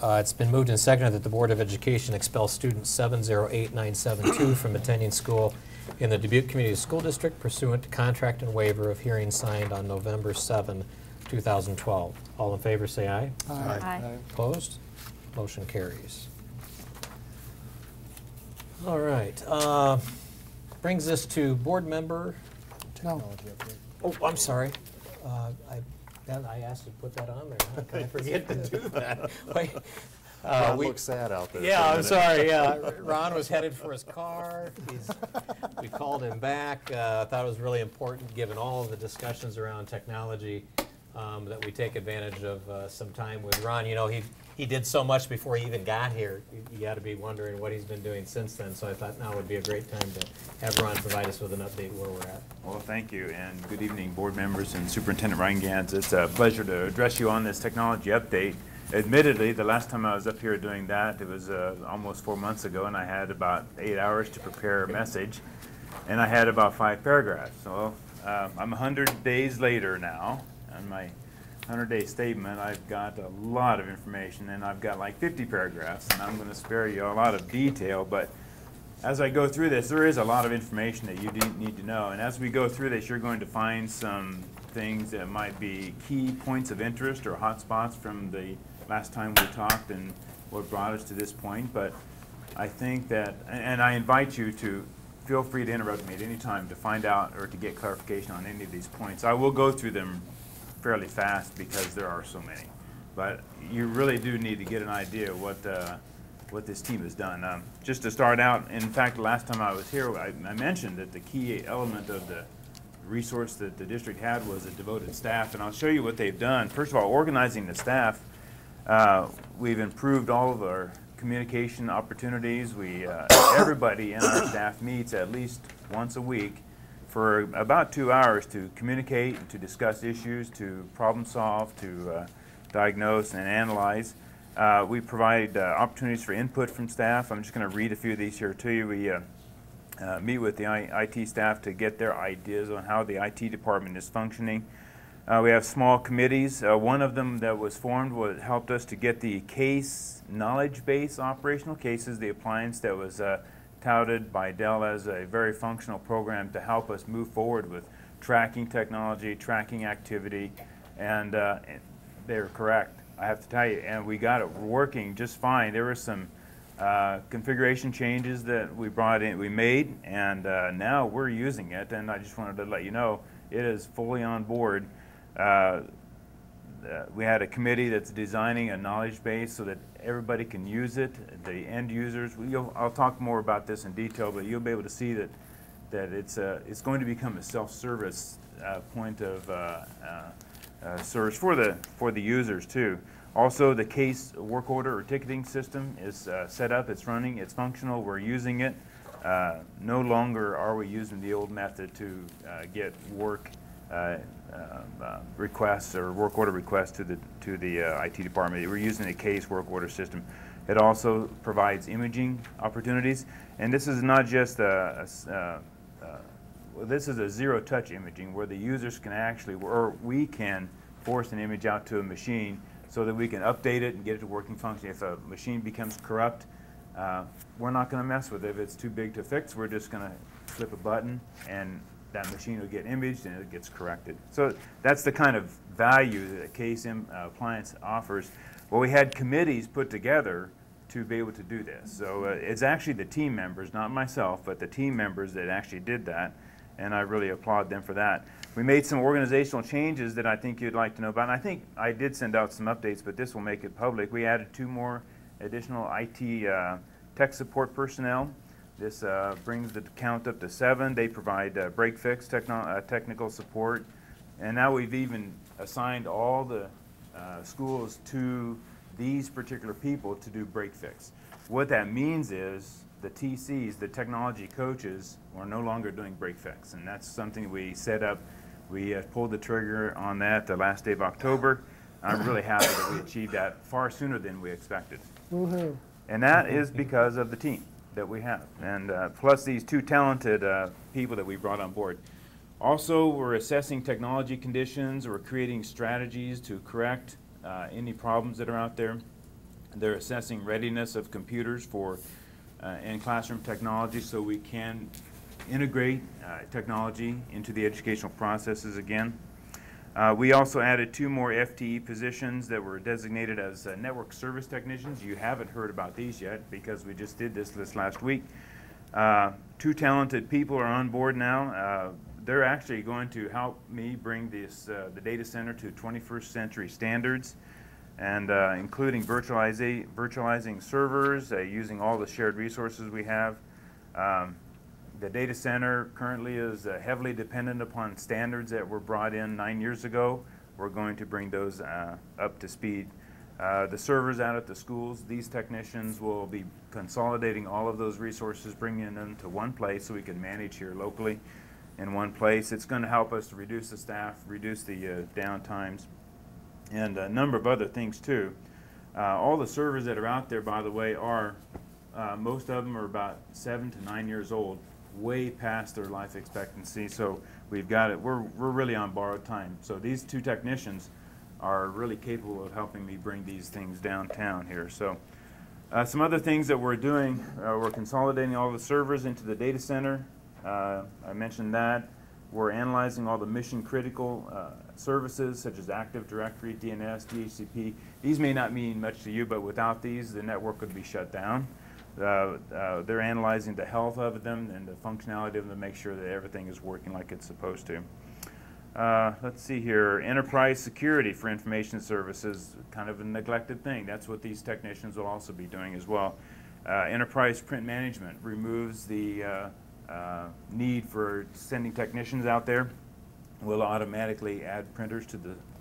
It's been moved and seconded that the Board of Education expel student 708972 from attending school in the Dubuque Community School District pursuant to contract and waiver of hearing signed on November 7, 2012. All in favor say aye. Aye. Aye. Opposed? Motion carries. All right. Brings us to board member technology update. Oh, I'm sorry. I asked to put that on there. How can I forget to do that? Wait. Ron looks sad out there. Yeah, I'm sorry. Yeah, Ron was headed for his car. We called him back. I thought it was really important, given all of the discussions around technology, that we take advantage of some time with Ron. You know, he did so much before he even got here. You got to be wondering what he's been doing since then. So I thought now would be a great time to have Ron provide us with an update where we're at. Well, thank you, and good evening, board members and Superintendent Ryan Gans. It's a pleasure to address you on this technology update. Admittedly, the last time I was up here doing that, it was almost 4 months ago, and I had about 8 hours to prepare a message, and I had about 5 paragraphs. So I'm 100 days later now, on my 100-day statement. I've got a lot of information, and I've got like 50 paragraphs, and I'm going to spare you a lot of detail, but as I go through this, there is a lot of information that you need to know, and as we go through this, you're going to find some things that might be key points of interest or hot spots from the last time we talked and what brought us to this point. But I think that, and I invite you to feel free to interrupt me at any time to find out or to get clarification on any of these points. I will go through them fairly fast because there are so many. But you really do need to get an idea of what this team has done. Just to start out, in fact, the last time I was here, I mentioned that the key element of the resource that the district had was a devoted staff, and I'll show you what they've done. First of all, organizing the staff. We've improved all of our communication opportunities. Everybody in our staff meets at least once a week for about 2 hours to communicate, to discuss issues, to problem solve, to diagnose and analyze. We provide opportunities for input from staff. I'm just going to read a few of these here to you. We meet with the IT staff to get their ideas on how the IT department is functioning. We have small committees. One of them that was formed helped us to get the case knowledge base operational cases, the appliance that was touted by Dell as a very functional program to help us move forward with tracking technology, tracking activity, and they were correct, I have to tell you, and we got it working just fine. There were some configuration changes that we made, and now we're using it, and I just wanted to let you know it is fully on board. We had a committee that's designing a knowledge base so that everybody can use it, the end users. I'll talk more about this in detail, but you'll be able to see that it's going to become a self-service point of service for the users too. Also, the case work order or ticketing system is set up, it's running, it's functional, we're using it. No longer are we using the old method to get work requests or work order requests to the IT department. We're using a case work order system. It also provides imaging opportunities, and this is not just this is a zero-touch imaging where the users can actually, or we can force an image out to a machine so that we can update it and get it to working function. If a machine becomes corrupt, we're not going to mess with it. If it's too big to fix, we're just going to flip a button and that machine will get imaged and it gets corrected. So that's the kind of value that a case appliance offers. Well, we had committees put together to be able to do this. So it's actually the team members, not myself, but the team members that actually did that, and I really applaud them for that. We made some organizational changes that I think you'd like to know about, and I think I did send out some updates, but this will make it public. We added 2 more additional IT tech support personnel. This brings the count up to 7. They provide break-fix technical support. And now we've even assigned all the schools to these particular people to do break-fix. What that means is the TCs, the technology coaches, are no longer doing break-fix. And that's something we set up. We pulled the trigger on that the last day of October. I'm really happy that we achieved that far sooner than we expected. Woohoo. And that is because of the team that we have, and plus these 2 talented people that we brought on board. Also, we're assessing technology conditions. We're creating strategies to correct any problems that are out there. They're assessing readiness of computers for in-classroom technology so we can integrate technology into the educational processes again. We also added 2 more FTE positions that were designated as network service technicians. You haven't heard about these yet because we just did this last week. 2 talented people are on board now. They're actually going to help me bring the data center to 21st century standards, and including virtualizing servers, using all the shared resources we have. The data center currently is heavily dependent upon standards that were brought in 9 years ago. We're going to bring those up to speed. The servers out at the schools, these technicians will be consolidating all of those resources, bringing them to one place so we can manage here locally in one place. It's going to help us to reduce the staff, reduce the downtimes, and a number of other things too. All the servers that are out there, by the way, are most of them are about 7 to 9 years old, way past their life expectancy. So we've got it. We're really on borrowed time. So these 2 technicians are really capable of helping me bring these things downtown here. So some other things that we're doing, we're consolidating all the servers into the data center. I mentioned that. We're analyzing all the mission critical services such as Active Directory, DNS, DHCP. These may not mean much to you, but without these, the network would be shut down. They're analyzing the health of them and the functionality of them to make sure that everything is working like it's supposed to. Let's see here. Enterprise security for information services, kind of a neglected thing. That's what these technicians will also be doing as well. Enterprise print management removes the need for sending technicians out there. We'll automatically add printers to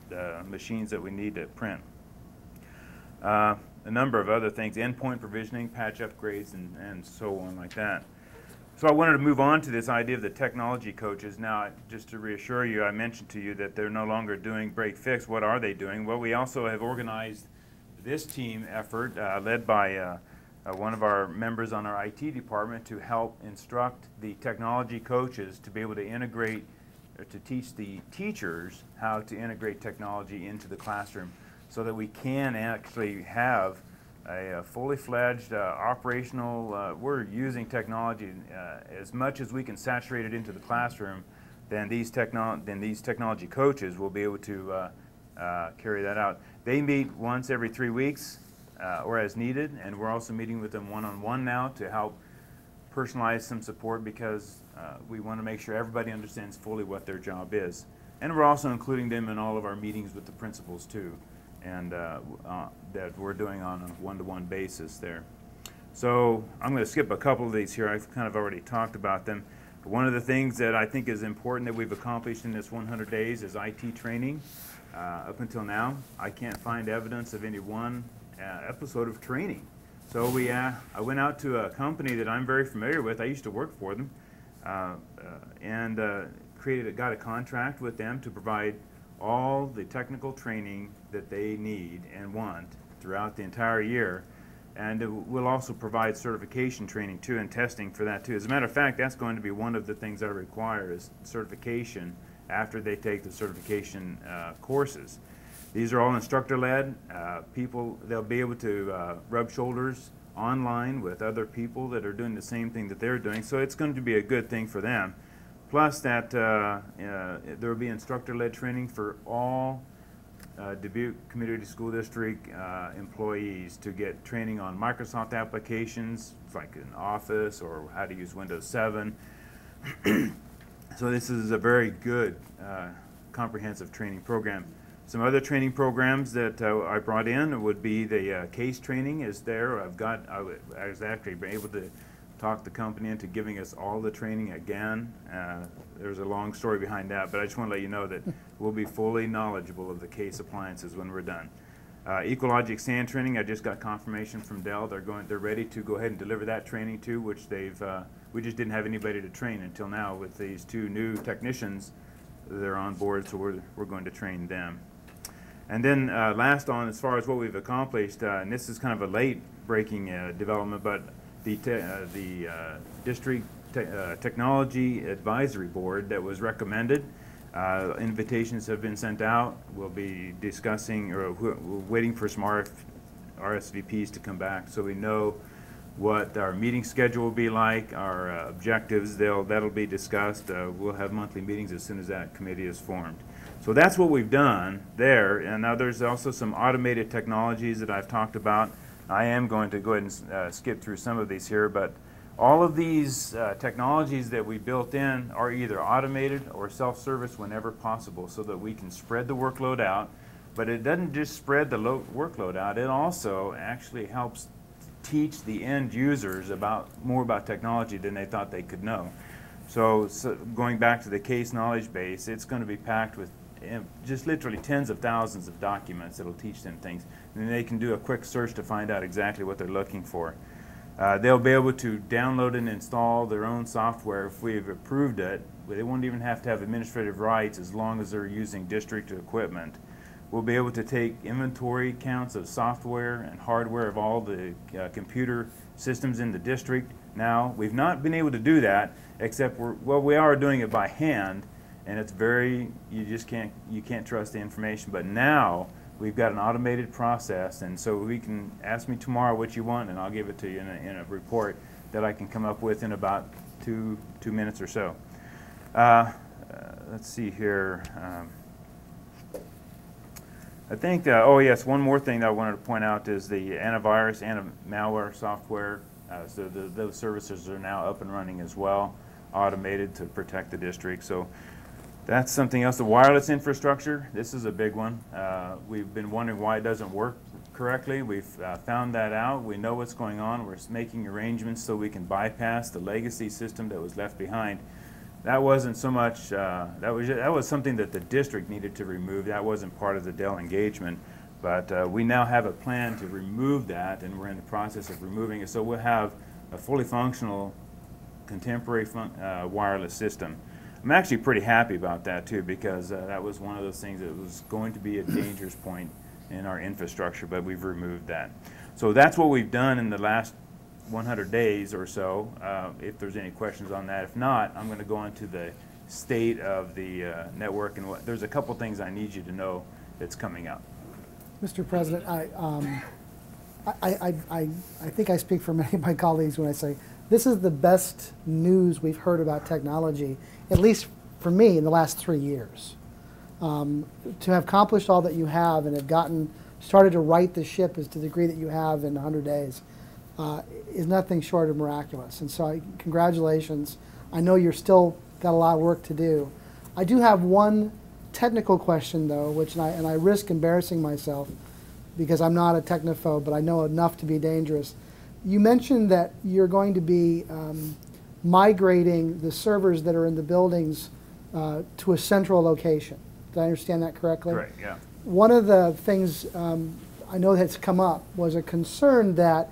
the machines that we need to print. A number of other things, endpoint provisioning, patch upgrades, and so on like that. So I wanted to move on to this idea of the technology coaches. Now, just to reassure you, I mentioned to you that they're no longer doing break fix. What are they doing? Well, we also have organized this team effort led by one of our members on our IT department to help instruct the technology coaches to be able to integrate, or to teach the teachers how to integrate technology into the classroom so that we can actually have a fully fledged operational, we're using technology as much as we can saturate it into the classroom, then these technology coaches will be able to carry that out. They meet once every 3 weeks or as needed, and we're also meeting with them one-on-one now to help personalize some support because we want to make sure everybody understands fully what their job is. And we're also including them in all of our meetings with the principals too, and that we're doing on a one-to-one basis there. So I'm going to skip a couple of these here. I've kind of already talked about them. One of the things that I think is important that we've accomplished in this 100 days is IT training. Up until now, I can't find evidence of any one episode of training. So I went out to a company that I'm very familiar with. I used to work for them, and got a contract with them to provide all the technical training that they need and want throughout the entire year. And we'll also provide certification training too and testing for that too. As a matter of fact, that's going to be one of the things I require is certification after they take the certification courses. These are all instructor-led. They'll be able to rub shoulders online with other people that are doing the same thing that they're doing. So it's going to be a good thing for them. Plus that there will be instructor-led training for all Dubuque Community School District employees to get training on Microsoft applications, like in Office or how to use Windows 7. So this is a very good comprehensive training program. Some other training programs that I brought in would be the case training is there. I was actually able to talk the company into giving us all the training again. There's a long story behind that, but I just want to let you know that we'll be fully knowledgeable of the case appliances when we're done. Ecologic sand training, I just got confirmation from Dell. They're ready to go ahead and deliver that training too, which we just didn't have anybody to train until now. With these two new technicians, they're on board, so we're going to train them. And then last on, as far as what we've accomplished, and this is kind of a late breaking development, but the District Technology Advisory Board that was recommended, invitations have been sent out. We'll be discussing, or we're waiting for some RSVPs to come back so we know what our meeting schedule will be like, our objectives. That'll be discussed. We'll have monthly meetings as soon as that committee is formed. So that's what we've done there. And now there's also some automated technologies that I've talked about. I am going to go ahead and skip through some of these here, but all of these technologies that we built in are either automated or self-service whenever possible so that we can spread the workload out. But it doesn't just spread the workload out, it also actually helps teach the end users more about technology than they thought they could know. So going back to the case knowledge base, it's going to be packed with just literally tens of thousands of documents that'll teach them things. And then they can do a quick search to find out exactly what they're looking for. They'll be able to download and install their own software if we've approved it. They won't even have to have administrative rights as long as they're using district equipment. We'll be able to take inventory counts of software and hardware of all the computer systems in the district. Now, we've not been able to do that, except we are doing it by hand, and it's you can't trust the information. But now we've got an automated process, and so we can ask me tomorrow what you want, and I'll give it to you in a report that I can come up with in about two minutes or so. Let's see here. I think, oh yes, one more thing that I wanted to point out is the antivirus, anti-malware software. So those services are now up and running as well, automated to protect the district. So that's something else. The wireless infrastructure, this is a big one. We've been wondering why it doesn't work correctly. We've found that out. We know what's going on. We're making arrangements so we can bypass the legacy system that was left behind. That wasn't so much, that was something that the district needed to remove. That wasn't part of the Dell engagement. But we now have a plan to remove that, and we're in the process of removing it. So we'll have a fully functional contemporary wireless system. I'm actually pretty happy about that too, because that was one of those things that was going to be a dangerous point in our infrastructure, but we've removed that. So that's what we've done in the last 100 days or so. If there's any questions on that. If not, I'm going to go into the state of the network, and there's a couple things I need you to know that's coming up. Mr. President, I think I speak for many of my colleagues when I say this is the best news we've heard about technology, at least for me, in the last 3 years. To have accomplished all that you have and have started to right the ship as to the degree that you have in 100 days is nothing short of miraculous. And so congratulations. I know you're still got a lot of work to do. I do have one technical question though, and I risk embarrassing myself because I'm not a technophobe, but I know enough to be dangerous. You mentioned that you're going to be migrating the servers that are in the buildings to a central location. Did I understand that correctly? Right, yeah. One of the things I know that's come up was a concern that,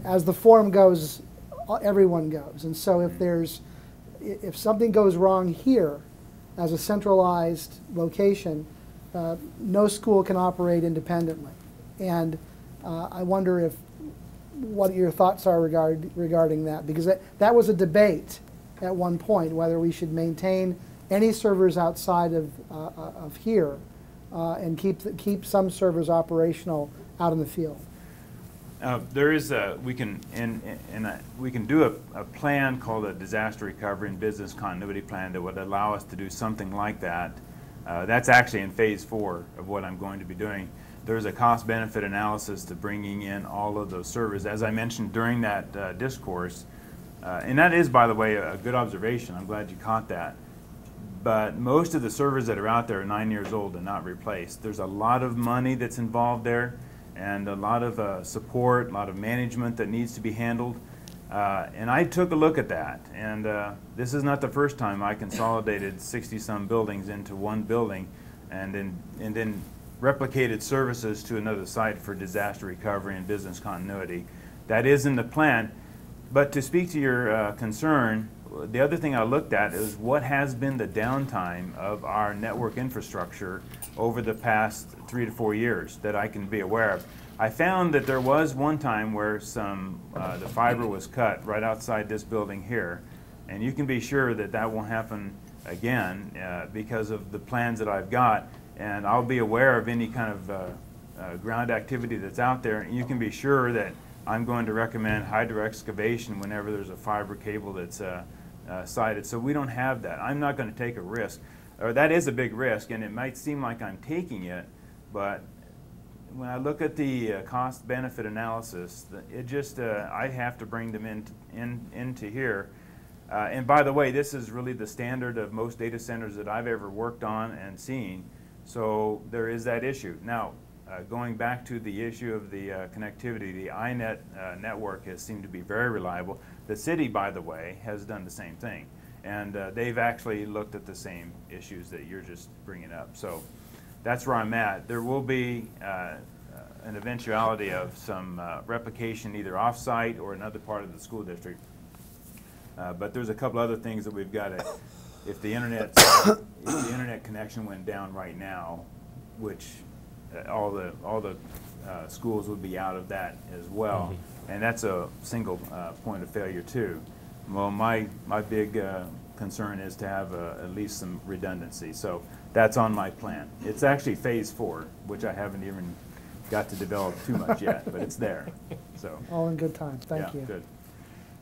as the forum goes, everyone goes. And so if something goes wrong here as a centralized location, no school can operate independently. And I wonder what your thoughts are regarding that, because that was a debate at one point, whether we should maintain any servers outside of here and keep some servers operational out in the field. There is we can do a plan called a disaster recovery and business continuity plan that would allow us to do something like that. That's actually in phase 4 of what I'm going to be doing. There's a cost-benefit analysis to bringing in all of those servers, as I mentioned during that discourse. And that is, by the way, a good observation. I'm glad you caught that. But most of the servers that are out there are 9 years old and not replaced. There's a lot of money that's involved there, and a lot of support, a lot of management that needs to be handled. And I took a look at that, and this is not the first time I consolidated 60-some buildings into one building and then replicated services to another site for disaster recovery and business continuity. That is in the plan. But to speak to your concern, the other thing I looked at is what has been the downtime of our network infrastructure over the past 3 to 4 years that I can be aware of. I found that there was one time where the fiber was cut right outside this building here, and you can be sure that that won't happen again because of the plans that I've got, and I'll be aware of any kind of ground activity that's out there, and you can be sure that I'm going to recommend hydro excavation whenever there's a fiber cable that's sited, so we don't have that. I'm not going to take a risk. Or that is a big risk, and it might seem like I'm taking it, but when I look at the cost-benefit analysis, it just I have to bring them into here. And by the way, this is really the standard of most data centers that I've ever worked on and seen. So there is that issue. Now, going back to the issue of the connectivity, the iNet network has seemed to be very reliable. The city, by the way, has done the same thing. And they've actually looked at the same issues that you're just bringing up. So that's where I'm at. There will be an eventuality of some replication either off-site or another part of the school district. But there's a couple other things that we've got to, if the internet connection went down right now, which all the schools would be out of that as well, and that's a single point of failure too. Well, my big concern is to have at least some redundancy. So that's on my plan. It's actually phase 4, which I haven't even got to develop too much yet, but it's there. So all in good time. Thank you. Good.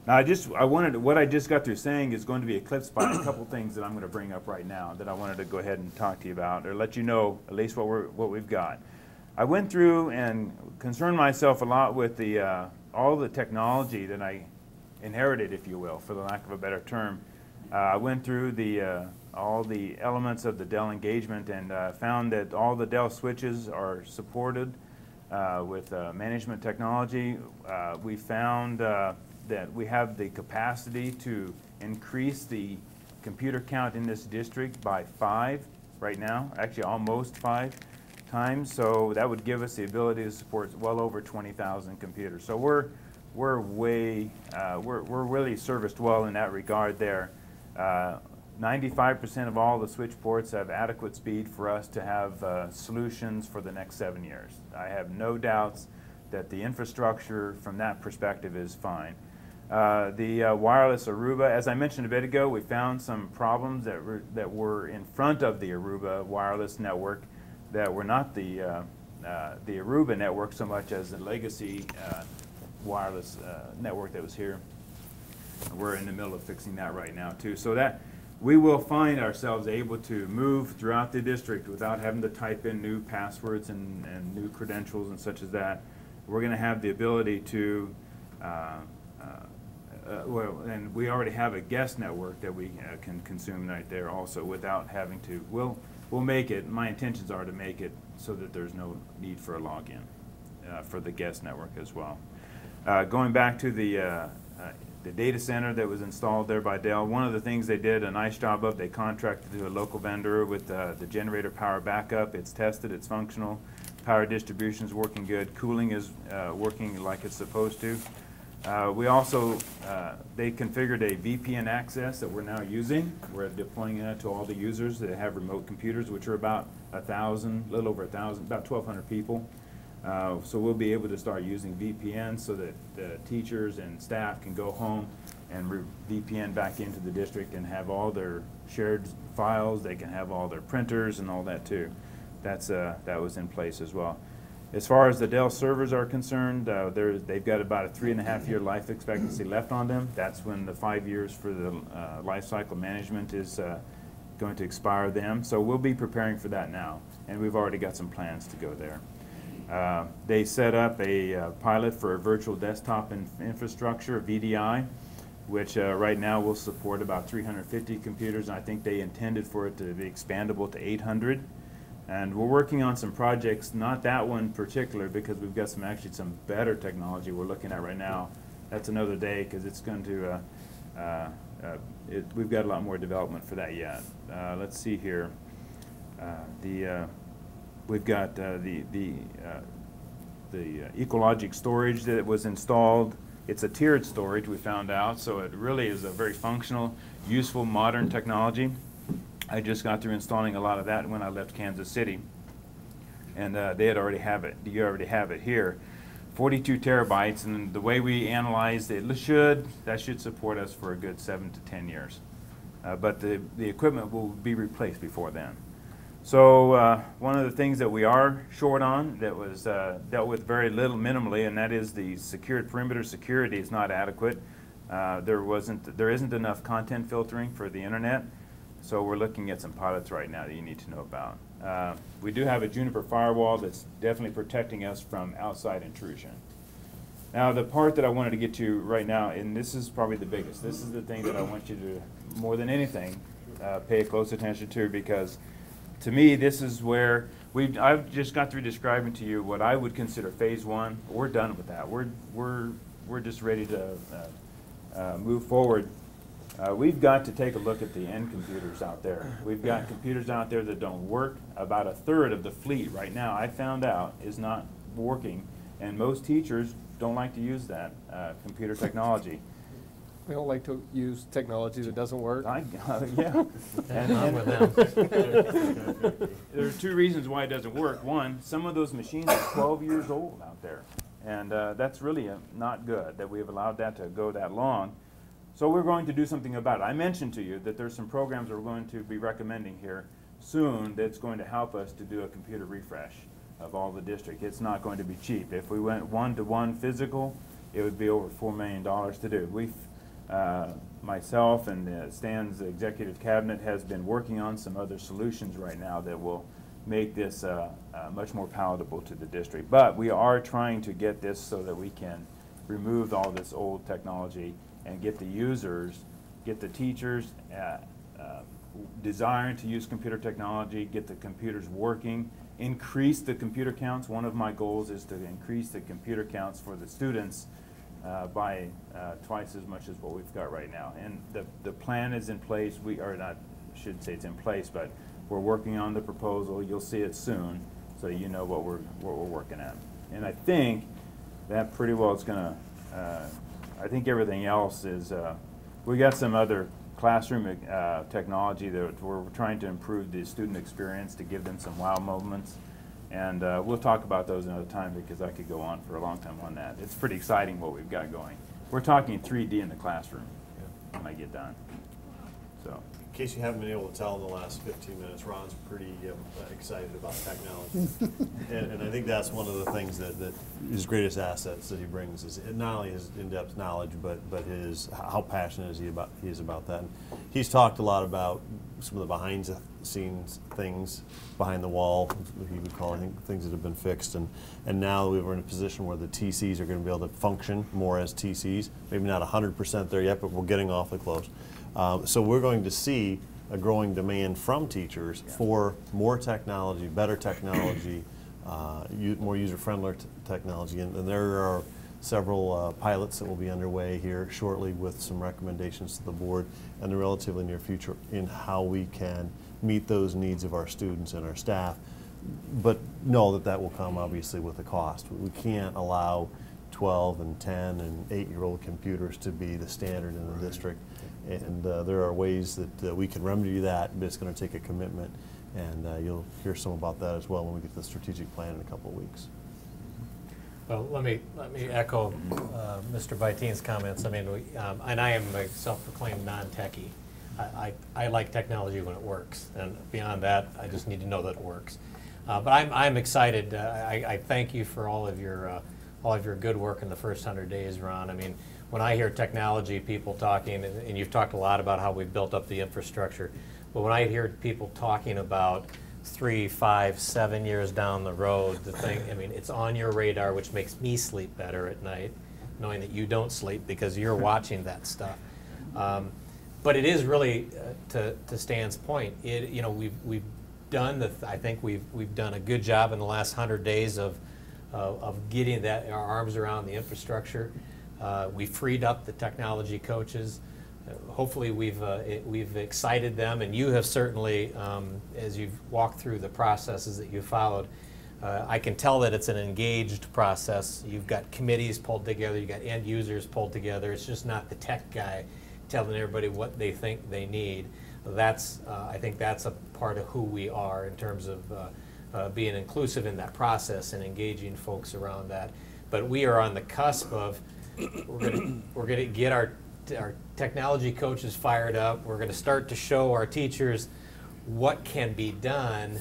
Now, what I just got through saying is going to be eclipsed by a couple things that I'm going to bring up right now that I wanted to go ahead and talk to you about, or let you know at least what we've got. I went through and concerned myself a lot with all the technology that I inherited, if you will, for the lack of a better term. I went through all the elements of the Dell engagement and found that all the Dell switches are supported with management technology. We found that we have the capacity to increase the computer count in this district by 5 right now, actually almost 5 times. So that would give us the ability to support well over 20,000 computers. So we're we're really serviced well in that regard there. 95% of all the switch ports have adequate speed for us to have solutions for the next 7 years. I have no doubts that the infrastructure from that perspective is fine. The wireless Aruba, as I mentioned a bit ago, we found some problems that were in front of the Aruba wireless network that were not the Aruba network so much as the legacy wireless network that was here. We're in the middle of fixing that right now too. So that we will find ourselves able to move throughout the district without having to type in new passwords and new credentials and such as that. We're going to have the ability to, well, and we already have a guest network that we can consume right there also without having to. We'll make it, my intentions are to make it so that there's no need for a login for the guest network as well. Going back to the data center that was installed there by Dell, one of the things they did a nice job of, they contracted to a local vendor with the generator power backup. It's tested, it's functional. Power distribution is working good. Cooling is working like it's supposed to. We also, they configured a VPN access that we're now using. We're deploying it to all the users that have remote computers, which are about 1,000, a little over 1,000, about 1,200 people. So we'll be able to start using VPN so that the teachers and staff can go home and VPN back into the district and have all their shared files. They can have all their printers and all that too. That was in place as well. As far as the Dell servers are concerned, they've got about a 3.5-year life expectancy left on them. That's when the 5 years for the life cycle management is going to expire them. So we'll be preparing for that now, and we've already got some plans to go there. They set up a pilot for a virtual desktop infrastructure, VDI, which right now will support about 350 computers. I think they intended for it to be expandable to 800. And we're working on some projects, not that one particular, because we've got actually some better technology we're looking at right now. That's another day, because it's going to, we've got a lot more development for that yet. Let's see here. We've got the Ecologic storage that was installed. It's a tiered storage, we found out, so it really is a very functional, useful, modern technology. I just got through installing a lot of that when I left Kansas City, and they had already have it. You already have it here, 42 terabytes, and the way we analyzed it, that should support us for a good 7 to 10 years. But the equipment will be replaced before then. So one of the things that we are short on that was dealt with very little minimally, and that is the secured perimeter security is not adequate. There isn't enough content filtering for the internet. So we're looking at some pilots right now that you need to know about. We do have a Juniper firewall that's definitely protecting us from outside intrusion. Now the part that I wanted to get to right now, and this is probably the biggest, this is the thing that I want you to, more than anything, pay close attention to, because to me this is where I've just got through describing to you what I would consider phase one. We're done with that. We're just ready to move forward. We've got to take a look at the end computers out there. We've got computers out there that don't work. About 1/3 of the fleet right now, I found out, is not working, and most teachers don't like to use that computer technology. We don't like to use technology that doesn't work. Yeah. There are two reasons why it doesn't work. One, some of those machines are 12 years old out there, and that's really not good that we've allowed that to go that long. So we're going to do something about it. I mentioned to you that there's some programs that we're going to be recommending here soon that's going to help us to do a computer refresh of all the district. It's not going to be cheap. If we went 1-to-1 physical, it would be over $4 million to do. Myself and Stan's executive cabinet has been working on some other solutions right now that will make this much more palatable to the district. But we are trying to get this so that we can remove all this old technology and get the users, get the teachers desiring to use computer technology, get the computers working, increase the computer counts. One of my goals is to increase the computer counts for the students by twice as much as what we've got right now. And the plan is in place. We are not, I shouldn't say it's in place, but we're working on the proposal. You'll see it soon, so you know what we're working at. And I think that pretty well is going to I think everything else is, we got some other classroom technology that we're trying to improve the student experience to give them some wow moments. And we'll talk about those another time because I could go on for a long time on that. It's pretty exciting what we've got going. We're talking 3D in the classroom when I get done. So, in case you haven't been able to tell in the last 15 minutes, Ron's pretty excited about technology. and I think that's one of the things that his greatest assets that he brings is not only his in-depth knowledge, but his how passionate he is about that. And he's talked a lot about some of the behind-the-scenes things, behind the wall, he would call it, things that have been fixed. And now we're in a position where the TCs are going to be able to function more as TCs. Maybe not 100% there yet, but we're getting awfully close. So we're going to see a growing demand from teachers for more technology, better technology, more user-friendly technology. And there are several pilots that will be underway here shortly with some recommendations to the board in the relatively near future in how we can meet those needs of our students and our staff. But know that will come obviously with a cost. We can't allow 12 and 10 and 8-year-old computers to be the standard in the district. And there are ways that we can remedy that, but it's going to take a commitment. And you'll hear some about that as well when we get the strategic plan in a couple of weeks. Well, let me echo Mr. Viteen's comments. I mean, and I am a self-proclaimed non-techie. I like technology when it works, and beyond that, I just need to know that it works. But I'm excited. I thank you for all of your good work in the first 100 days, Ron. I mean, when I hear technology people talking, and you've talked a lot about how we've built up the infrastructure, but when I hear people talking about 3, 5, 7 years down the road, I mean, it's on your radar, which makes me sleep better at night, knowing that you don't sleep because you're watching that stuff. But it is really, to Stan's point, you know, we've done I think we've done a good job in the last 100 days of getting our arms around the infrastructure. We freed up the technology coaches. Hopefully we've excited them, and you have certainly, as you've walked through the processes that you've followed, I can tell that it's an engaged process. You've got committees pulled together, you've got end users pulled together. It's just not the tech guy telling everybody what they think they need. I think that's a part of who we are in terms of being inclusive in that process and engaging folks around that. But we are on the cusp of, we're going to get our technology coaches fired up. We're going to start to show our teachers what can be done,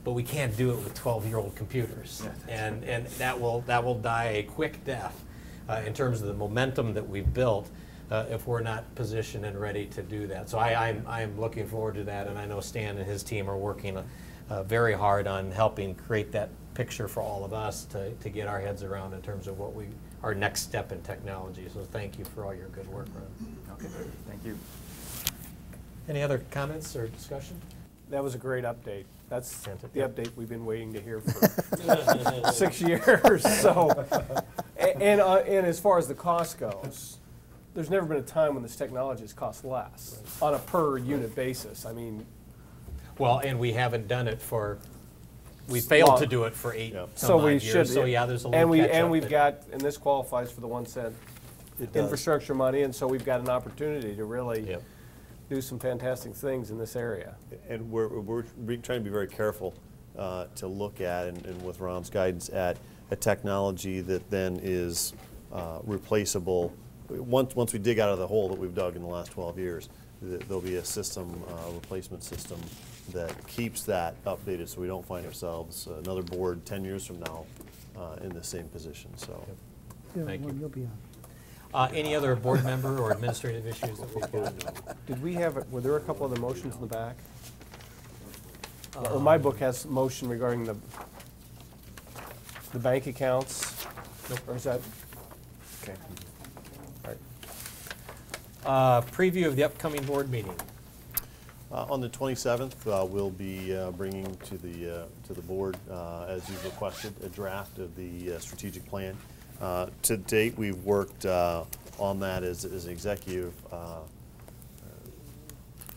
but we can't do it with 12-year-old computers. And that will die a quick death in terms of the momentum that we've built if we're not positioned and ready to do that. So I'm looking forward to that, and I know Stan and his team are working very hard on helping create that picture for all of us to get our heads around in terms of our next step in technology. So thank you for all your good work, Ron. Okay, thank you. Any other comments or discussion? That was a great update. That's the update we've been waiting to hear for 6 years. So, and as far as the cost goes, there's never been a time when this technology has cost less on a per unit basis. I mean, well, and we haven't done it for. We failed to do it for 8 some odd years. So yeah, there's a little catch up. And we've got, and this qualifies for the 1 cent infrastructure money, and so we've got an opportunity to really do some fantastic things in this area. And we're trying to be very careful to look at, and with Ron's guidance, at a technology that then is replaceable. Once we dig out of the hole that we've dug in the last 12 years, there'll be a system, replacement system that keeps that updated so we don't find ourselves another board 10 years from now in the same position. So, thank you. You'll be on. Any other board member or administrative issues that we've got? Did we have, were there a couple other motions in the back? Or my book has motion regarding the bank accounts? Nope. Or is that? Okay. All right. Preview of the upcoming board meeting. On the 27th, we'll be bringing to the board, as you've requested, a draft of the strategic plan. To date, we've worked on that as an executive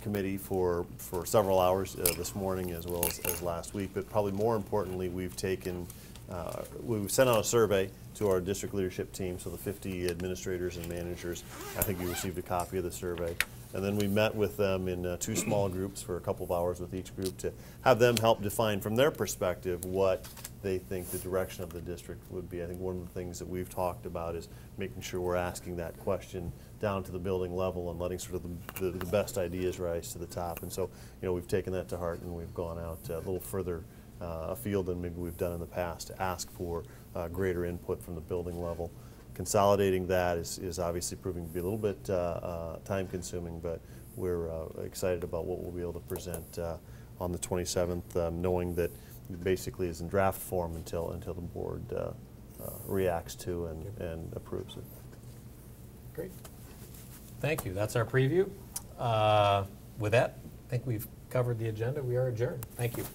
committee for several hours this morning as well as last week. But probably more importantly, we've sent out a survey to our district leadership team, so the 50 administrators and managers. I think you received a copy of the survey. And then we met with them in 2 small groups for a couple of hours with each group to have them help define from their perspective what they think the direction of the district would be. I think one of the things that we've talked about is making sure we're asking that question down to the building level and letting sort of the best ideas rise to the top. And so, you know, we've taken that to heart and we've gone out a little further afield than maybe we've done in the past to ask for greater input from the building level. Consolidating that is obviously proving to be a little bit time consuming, but we're excited about what we'll be able to present on the 27th, knowing that it basically is in draft form until the board reacts to and approves it. Great. Thank you. That's our preview. With that, I think we've covered the agenda. We are adjourned. Thank you.